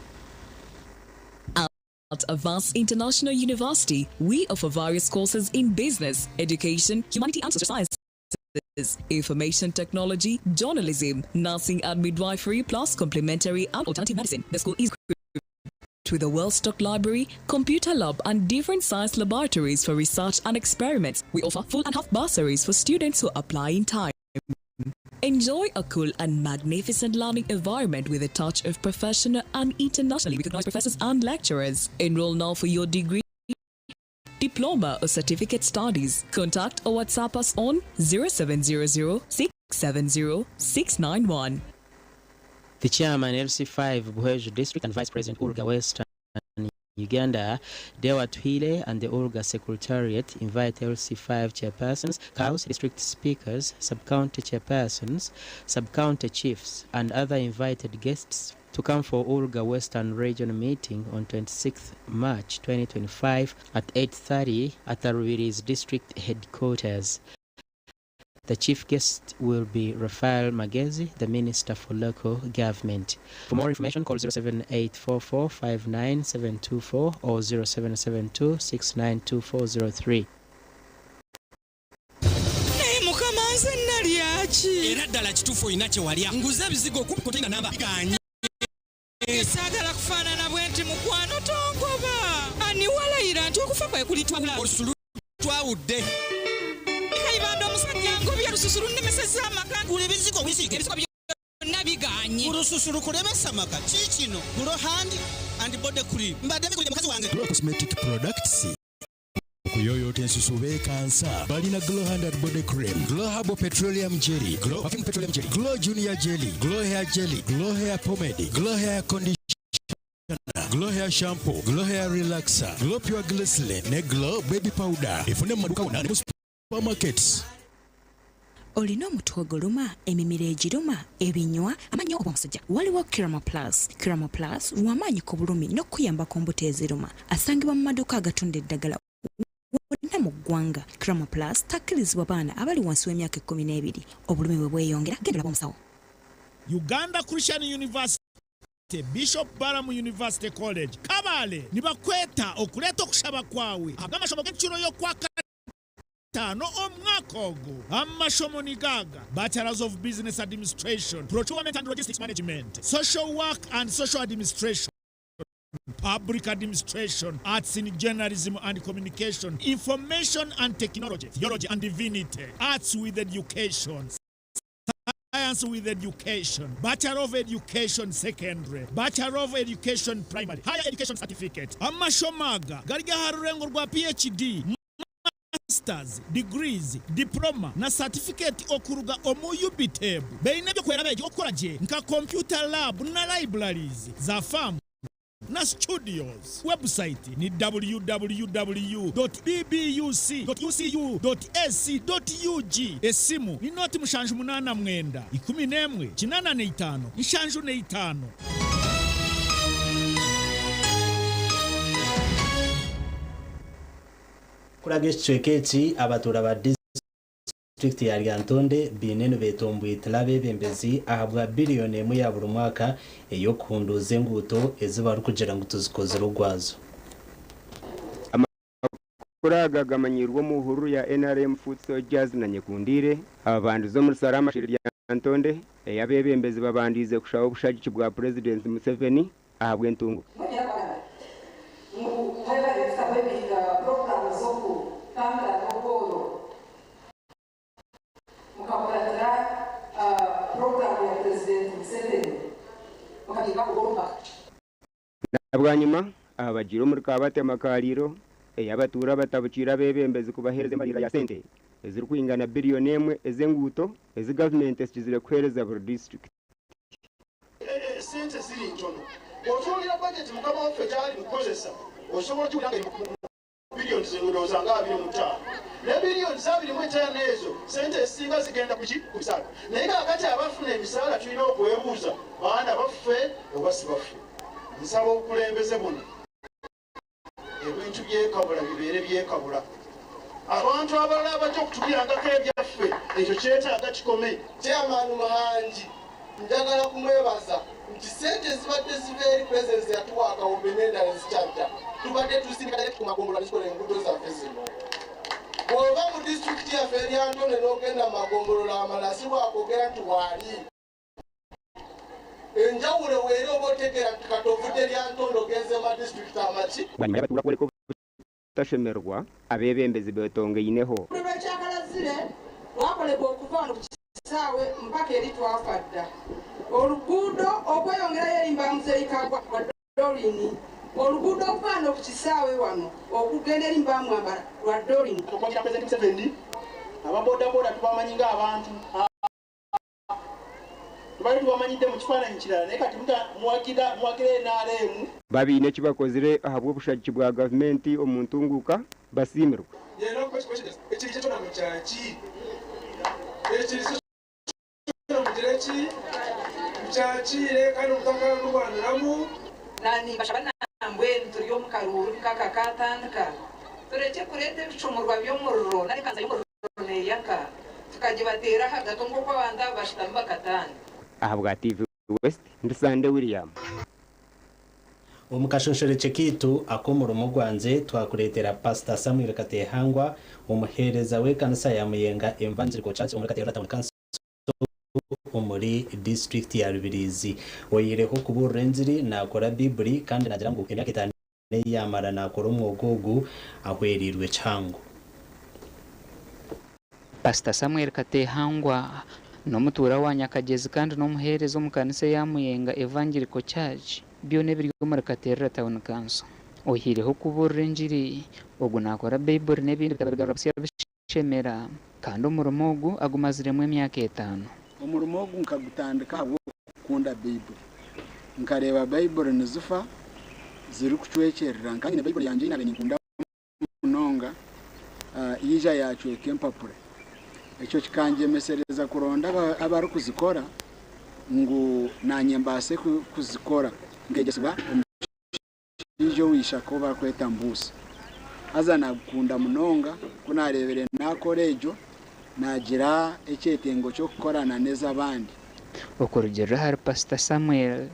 At Advanced International University, we offer various courses in business, education, humanity and social sciences, information technology, journalism, nursing and midwifery, plus complementary and alternative medicine. The school is equipped with a well-stocked library, computer lab and different science laboratories for research and experiments. We offer full and half bursaries for students who apply in time. Enjoy a cool and magnificent learning environment with a touch of professional and internationally recognized professors and lecturers. Enroll now for your degree, diploma or certificate studies. Contact or WhatsApp us on 0700 670 691. The chairman, LC5, Buheju District and Vice President, Urga Western Uganda, Dewa Twile and the Olga Secretariat invite LC5 chairpersons, COWS, district speakers, sub-county chairpersons, sub-county chiefs, and other invited guests to come for Olga Western Region meeting on 26th March 2025 at 8:30 at Arubiri's district headquarters. The chief guest will be Rafael Magezi, the Minister for Local Government. For more information, call 07844597724 or 0772692403. Mukamanze nalyachi. Era ddala kituufu olina kye walya. Nguze ebizigo kutina namba ganye. Saagala kufaanana bwenti mukwano tongoba. Ani walayira nti okufa kwe kulitwala. Olusulu twawudde. Urususuru nemeseza amaka gule bizigo wisiga ebizigo nabiganye urususuru kulemesa amaka kikino gulo hand and body cream mbadde bikuje mukazi wange cosmetic products kuyoyote ensusube kansa balina glow hand and body cream, glow herbal petroleum jelly, glow perfume petroleum jelly, glow junior jelly, glow hair jelly, glow hair pomade, glow hair conditioner, glow hair shampoo, glow hair relaxer, glow pure glycerin ne glow baby powder. Ifune maduka unani supermarkets. Olina omutwe oguluma, emimiro egiruma, ebinywa, amannyo obw'omusajja. Waliwo Kiramo Plus. Kiramo Plus lw'amaanyi ku bulumi n'okuyambako embuto eziruma. Asangibwa mu maduuka agatunda eddagala wonna mu ggwanga. Kiramo Plus takkirizibwa baana abali wansi w'emyaka 12. Obulumi bwe bweyongera genda laba omusawo. Uganda Christian University, Bishop Balamu University College, Kabale nibakweta okuleeta okushaba kwawe ag'amasomo g'ekiro y'okwaka no omwakogo amashomo nigaga Bachelors of Business Administration, Procurement and Logistics Management, Social Work and Social Administration, Public Administration, Arts in Journalism and Communication, Information and Technology, Theology and Divinity, Arts with Education, Science with Education, Bachelor of Education Secondary, Bachelor of Education Primary, Higher Education Certificate, amashomaga galiga harurengo rwa PhD, Masters, Degrees, Diploma na Certificate okuruga omu UBTEB. Beina byo kwera beje okora je nka Computer Lab na Libraries za farm na studios. Website ni www.bbuc.ucu.ac.ug. Esimu ni noti mushanju 89 11 885 nshanju 85. Kuraga ekicwekeki abatura ba district ya Lyantonde binene betombuitira bebembezi ahabwa biliyoni emu ya buri mwaka eyo kuhunduza enguuto ezibari kugira ngo tuzikozere urwazo. Kuraga gamanyirwa mu huru ya NRM Food Soldiers na Nyekundire abantu zo muri Salama shiri Lyantonde eyabebembezi babandize kushaho obushagiki bwa President Museveni ahabwa entungu. Nabwanyuma abajiro muri kabate makaliro eyabatura batabukira bebembezi kubahereze marira ya sente eziri kwingana biliyoni emwe ezenguto ezi government esizire kwereza buri district. Sente ziri ntono otulira budget mukama waffe kyali mukozesa osobola kulanga biliyoni z'enguto zanga 25 ne biliyoni za 25 ezo sente esinga zigenda ku Sacco. Naye kakati abafuna emisaala tulina okwebuuza baana baffe oba si baffe. Nsaba okulembeze buno ebintu byekabula bibeere byekabula. Abantu abalala bajja okutubirangako ebyaffe ekyo kyetaaga kikome. Chairman Mahanji njagala kumwebaza nti sente zibadde zibeeri presence yatuwa akawumbi n'endala ezikyajja tubadde tusindikadde ku magombolola zikola enguudo zaffe zino. Bw'ova mu disitulikiti yaffe Lyantonde n'ogenda mu magombolola amalala si lwakwogera nti waali enjawulo weera oba otegeera nti katovudde Lyantonde ogenze mu disitulikiti amaki tashemerwa abebembezi betongeyineho. Lwekyakalazire lwakolebwa okuva wano ku kisaawe mpaka eri twafadda oluguudo okweyongerayo erimbamuze erikagwa kwa Dolini, oluguudo okuva wano ku kisaawe wano okugenda erimbamwambala lwa Dolini. Tukwatira President Museveni ababodaboda tubamanyi ng'abantu tubali tuwamanyidde mu kifaananyi kirala naye kati muwagira NRM babiine kibakozire ahabwo obushaki bwa gavumenti omuntunguka basiimirwa ekiri kyona mu kyaki ekiri kyona mu kireki mu kyakire kandi omutaka lubwaniramu nani bashaba nambwe turi yo mu karuru kaka katandika tureke kureta ibicumurwa by'umuriro narikanza y'umuriro neyaka tukagibatera hagati ngo kwabanda bashitamba katani ahabwa TV West ndisande William omukashonshoreke kitu akomurumo gwanze twakuretera Pastor Samuel Katehangwa umuhereza we kanisa ya Muyenga Evangelical Church omuri Katehangwa Town Council omuri district ya Rubirizi oyireho kuburura enziri nakora Bibli kandi nagira ngo emyaka 5 yamara nakora umwogogu ahwerirwe cyango. Pastor Samuel Katehangwa nomutura wa Nyakagezi kandi nomuhereza mu kanisa ya Muyenga Evangelical Church byone biri muri Katehangwa Town Council ohireho kuburura enjiri ogu nakora Bible nebindi bitabarabya bishemera kandi umurumo ogu agumaziremo emyaka 5 umurumo ogu nkagutandika abo kunda Bible nkareba Bible nizufa ziri kucwekerera kandi Bible yanje inabe nikunda munonga ija yacu ekempapure ekyo kikanje mesereza kuronda abari kuzikora ngo nanyembase kuzikora ngegesiba ijo wisha ko bakweta mbusa aza nakunda munonga kunarebere nakorejo nagira ekyetengo cyo gukorana neza abandi okurugera hari Pastor Samuel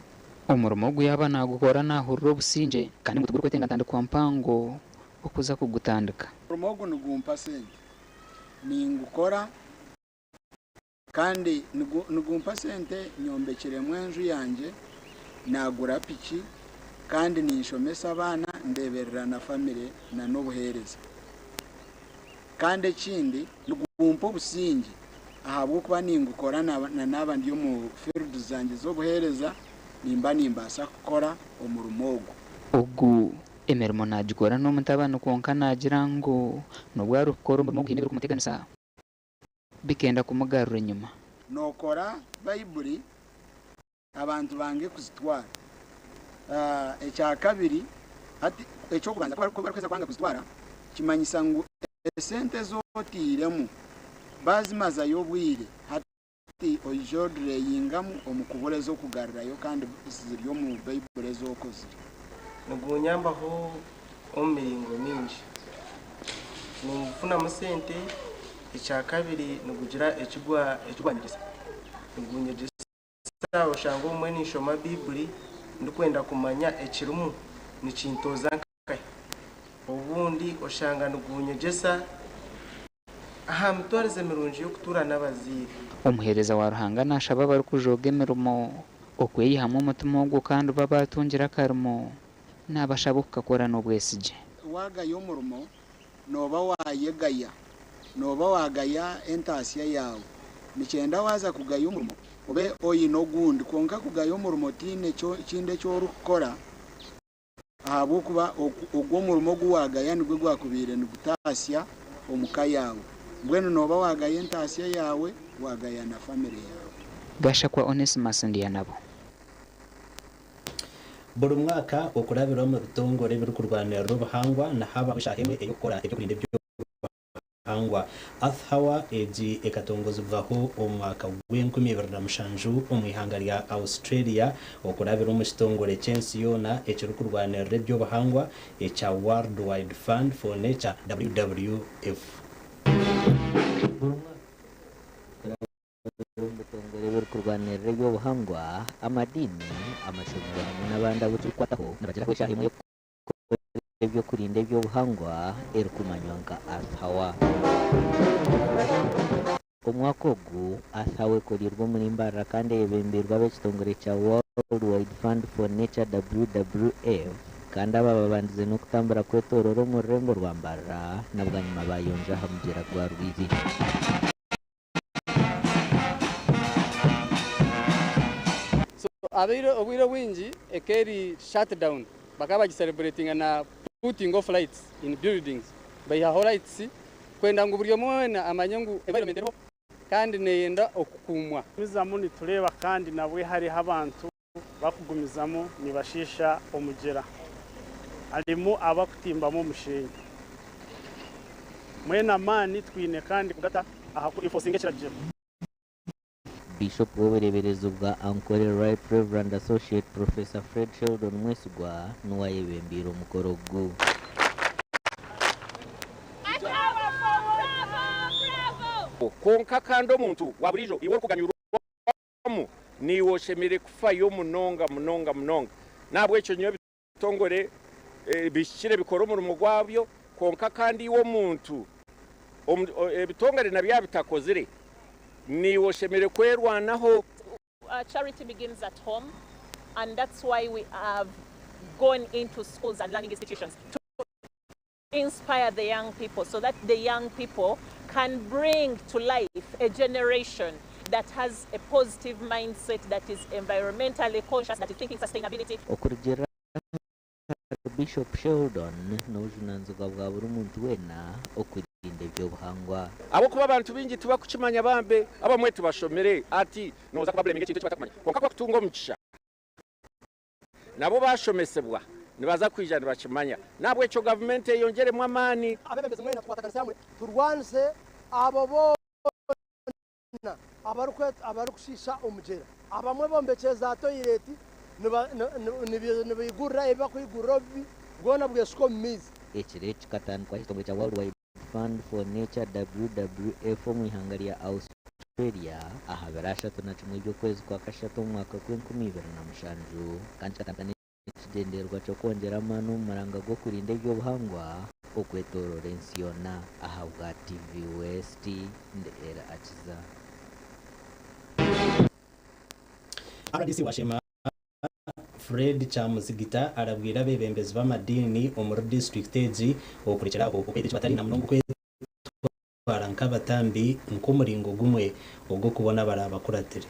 umurumo guyaba nagukora nahurura obusinje kandi mutuguru kwetenga tandika mpango okuza kugutandika umurumo gu nugumpa sente ningukora kandi nugumpa sente nyombekere mwenju yanje nagura piki kandi ninshomesa abana ndeberera na family na nobuhereza kandi ekindi nugumpa obusinge ahabwo kuba ningukora n'abandi yo mu field zanje zobuhereza nimbasa kukora umurumo ogu emirimo nagikora n'omutabano konka nagira ngo nubwo ari ukora umurimo gw'indero kumuteganisa bikenda kumugarura inyuma nokora Bible abantu bange kuzitwara ekya kabiri ati ekyo kubanza ko kweza kwanga kuzitwara kimanyisa ngo sente zotiremu bazimaza yobwire hati oyjodre yingamu omukubole zo kugarrayo kandi ziri yo mu Bible ezokoze nugunyambaho omiringo mingi nufuna musente ekya kabiri nugugira ekigwanyiriza nugunyiriza oshango umwe nishoma Bibli ndikwenda kumanya ekirumu nikintoza nkaye obundi oshanga nugunyegesa aha mutwarize mirungi yo kutura n'abaziri omuhereza wa Ruhanga nashaba bari kujoga emirimo okweyihamu umutima ogwo kandi babatungira karimo nabashaba okukakora n'obwesije wagayo omurumo noba wayegaya noba wagaya entasiya yawe nikyenda waza kugaya omurumo obe oyina ogundi konka kugaya omurumo tine kinde ky'orukukora ahabwo kuba ogwo omurumo guwagaya nigwe gwakubire nigutasya omuka yawe mbwenu noba wagaya entasiya yawe wagaya na family yawe Gashakwa Onesimus Ndiyanabo buri mwaka okurabira mu bitongore biri kurwanira rubuhangwa na haba bishahemwe eyo gukora ibyo kurinde byo hangwa athawa eji ekatongozvaho omwaka w'2007 omwihanga lya Australia okurabira mu kitongore cyensiyona ekiri kurwanira byo buhangwa echa World Wide Fund for Nature WWF ubutongore buri kurwanira ibyo buhangwa amadini amashomero hamwe n'abandi abo turi kwataho nabagira ko cyahimwe ibyo kurinda ibyo buhangwa erukumanyanga athawa omwaka ogu athawe korirwa muri mbara kandi ebemberwa b'ekitongore cya World Wide Fund for Nature WWF kandi aba babandize no kutambura kwetororo mu rurengo rwa mbara na bwanyuma bayonja hamugera gwa Rwizi obwire bwingi ekeri shutdown bakaba celebrating na putting off lights in buildings bayihaho lights kwenda ngo buri mwena amanye ngo environment kandi neyenda okukumwa mizamu nitureba kandi nabwe hari abantu bakugumizamo nibashisha omugera alimu abakutimbamo umushenyi mwena mani twine kandi kugata aha ku enforcing kiragije Bishop w'ubureberezo bwa Ankole Right Reverend Associate Professor Fred Sheldon Mwesugwa n'uwayebembira umukoro gwo konka kandi omuntu waburijo iwe kuganyuramo niwo shemere kufayo munonga nabwo icyo nyo bitongore bishire bikora umurimo gwabyo konka kandi iwo muntu bitongare nabya bitakozire niwo shemere kwerwanaho. Charity begins at home, and that's why we have gone into schools and learning institutions to inspire the young people so that the young people can bring to life a generation that has a positive mindset, that is environmentally conscious, that is thinking sustainability. Okurugera Bishop Sheldon n'ubunanzwa bwa buri muntu wena okurinda ibyo buhangwa abo kuba abantu bingi tuba kuchimanya bambe abamwe tubashomere ati noza kuba blame kintu cy'abatakumanya konka kwa kutunga omugisha nabo bashomesebwa nibaza kwijana bachimanya nabwo cyo government yongeremo amani abebeze mwena twatakarisa hamwe turwanse abo bona abarukushisha omugera abamwe bombekeza toilet nibigurra eba kwigurra bwona bwesiko mizi ekire kikatandikwa kitongole cya World Wide Fund for Nature WWF mu ihanga lya Australia aha barashatu na kimwe byo kwezi kwa kashatu mu mwaka wa 2027 kandi katandikwa kigenderwa cyo kongera amano maranga go kurinda ibyo buhangwa okwetorora ensiona aha bwa TV West ndera akiza RDC washema Fred Chamuzigita arabwira bebembezi b'amadini omuri district eji okurikira okwete batari na munongo kwetwara nkabatambi nk'umuringo gumwe ubwo kubona barabakuratire.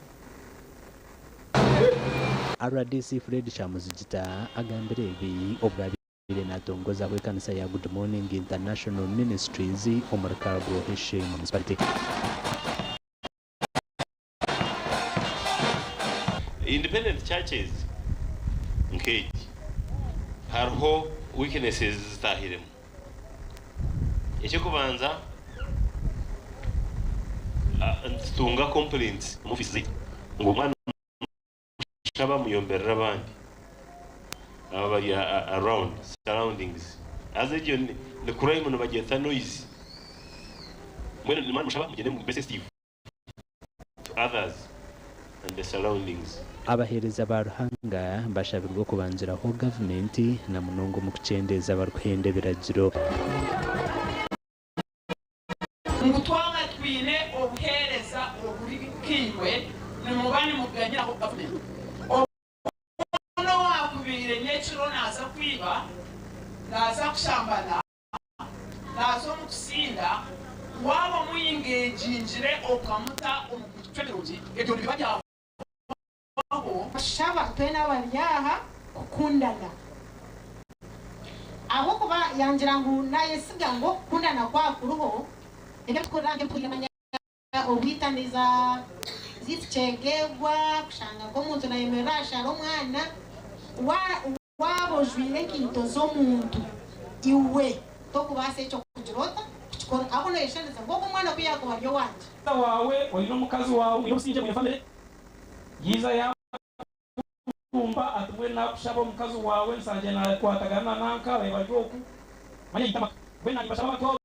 RDC Fred Chamuzigita agambire ibi obwabire natongoza ku kanisa ya Good Morning International Ministries omuri Karabo Heshe Municipality. Independent churches engage hariho weaknesses zitahiremo icyo kubanza tunga complaints mu office ngo umwana shaba muyomberera abandi abari around surroundings azejyo ne crime no bageta noise mwene umwana shaba mugende mu best to others and the surroundings. Abahereza ba Ruhanga bashabirwa kubanziraho government na munongo mu kucendeza baruhende biragiro ngutwanga twine obuhereza oburikiwe nimubani muganyira ko government ono wakubire nyekiro naza kwiba naza kushambana nazo mukusinda waba muyingejinjire okamuta omukutweruji ebyo bibajya shaba twena baryaha kukundana abo kuba yangira ngo naye siga ngo kundana kwa kuruho ebe tukurange kuyamanya obwitaniza zitchegegwa kushanga ngo muntu na yemerasha romwana wabojwire kinto zo muntu iwe tokubase cyo kujirota kukora abo no yeshanza ngo umwana kuyako baryo wanje wawe oyino mukazi wawe yosinje mu family yiza ya kumba atwe nakushaba mukazi wawe nsanje na kwatagana nanka bajoku manye itama bena bashaba to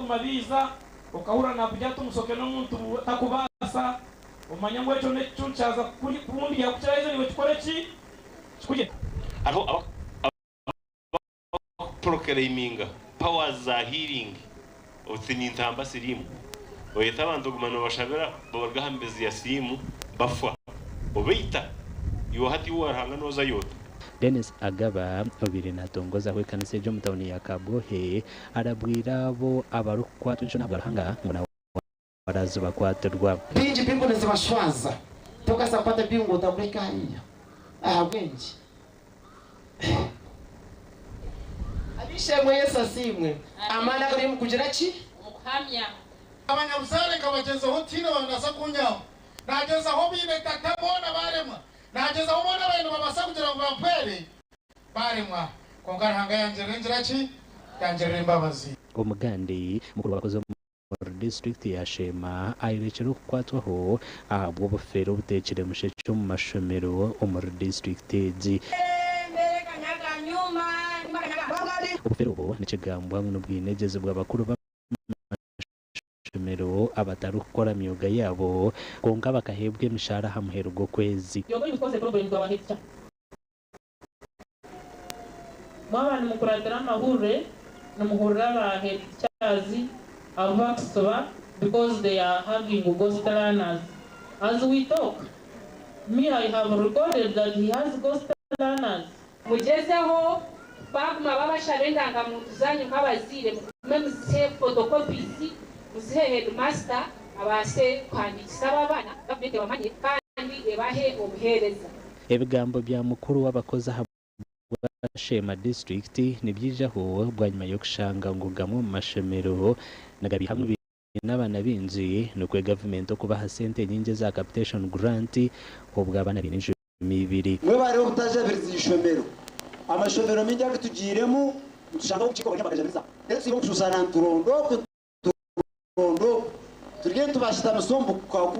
mabiza ukahura na kujatu musoke no muntu takubasa umanya ngo ejo necho nchaza kuri kundi ya kuchaiza niwe tukorechi kuje abo proclaiming powers za healing utsinintamba sirimu oyeta abantu gumano bashabera babargahambezi ya simu bafwa obeita yo hati warhanga noza yoto. Dennis Agaba obiri natongoza ku kanisa yo mutawuni ya Kabohe arabwira bo abarukwa tucho nabarhanga ngona barazuba kwaterwa bingi bingo nezibashwaza tukasapata bingo utakureka hariya bwengi abishemwe Yesu asimwe amana kuri mu kugira ki umukuhamya abanyabusare kabagezeho tine banasa kunyama nageza aho bine tatabona baremwa nageza aho bona abantu babasa kugira ngo bampere baremwa kongarahanga yanjere ki yanjere imbabazi umugandi mukuru wakoze muri district ya Shema ayirekera kwatwaho ahabwa ubufero butekere mushecho mu mashomero muri district ezi ubufero bo n'ikigambwa n'ubwinegeze bw'abakuru b'amashomero abatari gukora myuga yabo konga bakahebwe imishara hamuhera ubwo kwezi mwabana mukuratira amahure n'umuhurira bahetse because they are having ghost learners. As we talk, me, I have recorded that he has ghost learners. Mugezeho baguma babasharenganga mu tuzanyu nk'abazire muzihe photocopies muzihe headmaster abase kwandikisa abana gavumenti bamanye kandi ebahe obuhereza. Ebigambo bya mukuru w'abakozi Shema district nibyijaho bwa nyuma yo kushanga ngugamwe mu mashemero nagabi hamwe n'abana binjiye no kwe government okubaha sente nyingi za capitation grant obwa abana binije mibiri mwe bari ubutaje birizishomero amashomero minja kutugiremo tushaka ukiko banyamagaje ese yo kususana nturondo turye tubashita musombo kwa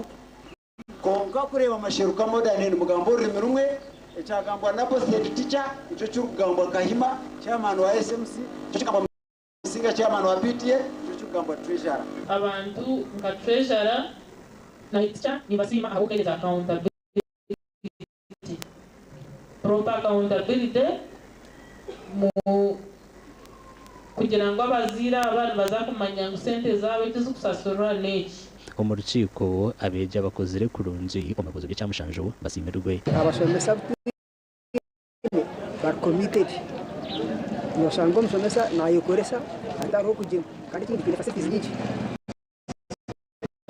konga kureba amasheruka modern mugambo rimwe rumwe echagambwa na post teacher icho churugambwa kahima chairman wa SMC icho chikamba singa chairman wa PTA icho churugambwa treasurer abantu nka treasurer na teacher ni basima abukeza accountability proper accountability mu kugira ngo abazira abantu bazakumanya sente zawe tuzukusasura neki umurukiko abeje abakozire kurunzi omakoze byo cyamushanjo basimirwe abashomesa bar committed noshango mshomesa nayokoresa ataro kujima kandi kindi kile facilities nyingi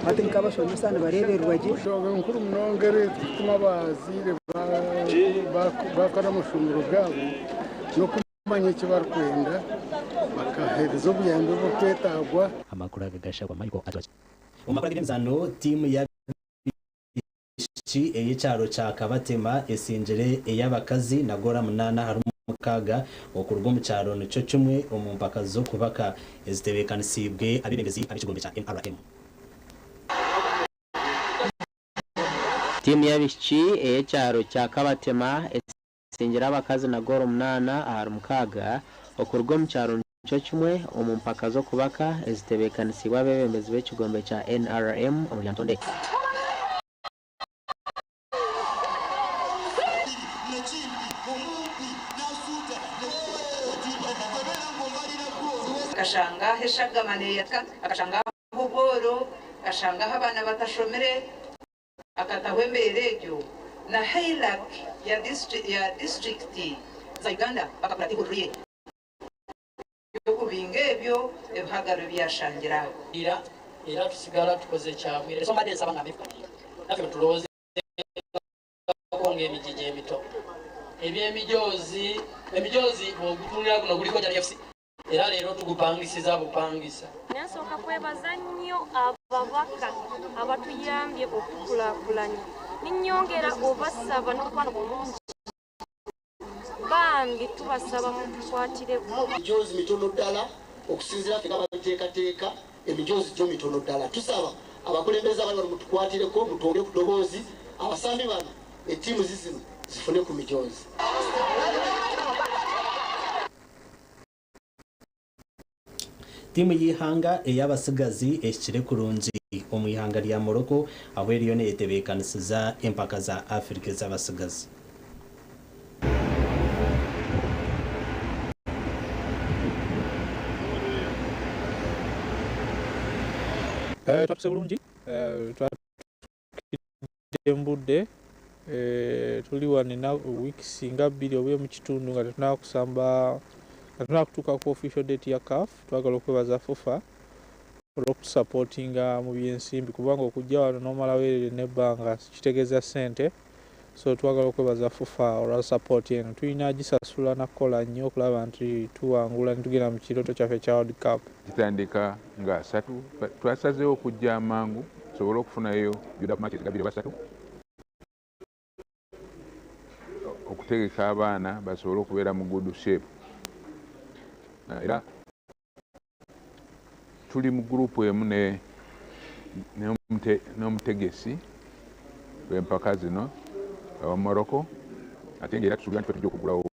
hati nkabashomesa nabareberwaje shoga nkuru mnongere tuma bazire bakana mushumuro bwabo no kumanya icyo barkwenda bakahereza ubuyambe bwo kwetagwa amakuru agagasha kwa Michael atwaje umakuru y'imzano team ya ey'icyaro cya Kabatema esinjere ey'abakazi na gora munana hari umukaga okurwa mu cyaro nico cumwe umumpaka zo kubaka ezitebekanishibwe abirengezi abikigombe cya NRM. Team y'abishi ey'icyaro cya Kabatema esinjere abakazi na gora munana hari umukaga okurwa mu cyaro nico cumwe umumpaka zo kubaka ezitebekanishibwe abirengezi b'ikigombe cya NRM omulyantonde. akashanga heshagamane yaka akashanga buboro akashanga abana batashomere akatahwemberejo na highlight ya district za Uganda bakakurati huriye yo kubingebyo ebhagaro byashangira ira tusigara tukoze cyamwe reso madesa bangabifuka nafyo tuloze konge emijije emito emijozi bogutunira kuno guliko cyari FC era rero tugupangisiza bupangisa nasoka kwebaza nnyo ababaka abatuyambye okukulakulanya ninyongera obasaba n'okwano bulungi bambi tubasaba mutukwatireku emijozi mitono ddala okusinzira ffe babiteekateeka emijozi gyo mitono ddala tusaba abakulembeze abali mutukwatireko mutonde ku ddoboozi abasambi bano ettiimu zizino zifune ku mijozi. Timu y'ihanga ey'abasigazi ekire kurunzi omuyihanga lya Morocco aho eriyo netebekanisiza empaka za Afrika z'abasigazi. Twapse bulungi twatembudde tuli wanena weeks nga 2 obwe mu kitundu nga tunakusamba kutuuka ku official date ya CAF twagala okwebaza FUFA olw'okutusupportinga mu byensimbi kubanga okujja wano n'omala weerere n'ebbanga kitegeeza ssente so twagala okwebaza fufa olwa support eno tulina gisasula nakola nnyo okulaba nti tuwangula nitugenda mu kiroto kyaffe kya World Cup. Kitandika nga 3 twasazeewo okujja amangu tusobole okufunayo juda ku matches gabiri basatu okutegeka abaana basobole okubeera mu good shape era tuli mu gurupu emu n'omutegesi w'empaka zino wa Morocco ate ng'era tusuubira nti tujja okugulawo.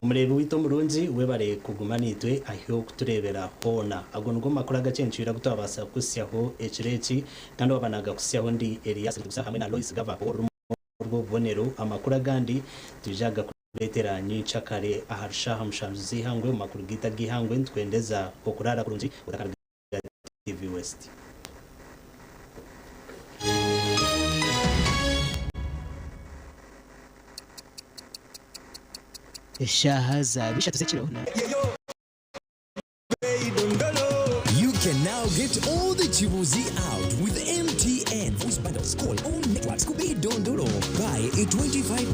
Omureebi witu omurungi webare kuguma nitwe aho okutureebera hoona ago nigo makuru agacencuira gutwabasa kusyaho ekireki kandi wabanaga kusyaho ndi Elias hamwe na Loyce Gavah urwo bonero amakuru agandi tujaga kuretera nyica kare aharushaha mushanju zihangwe makuru gita gihangwe twendeza okurara kurungi utakaraga TV West. Shaha za bishatu z'ekirona. You can now get all the chibuzi out with MTN voice bundles. Call all networks. Kubi Dondolo. Buy a 25-minute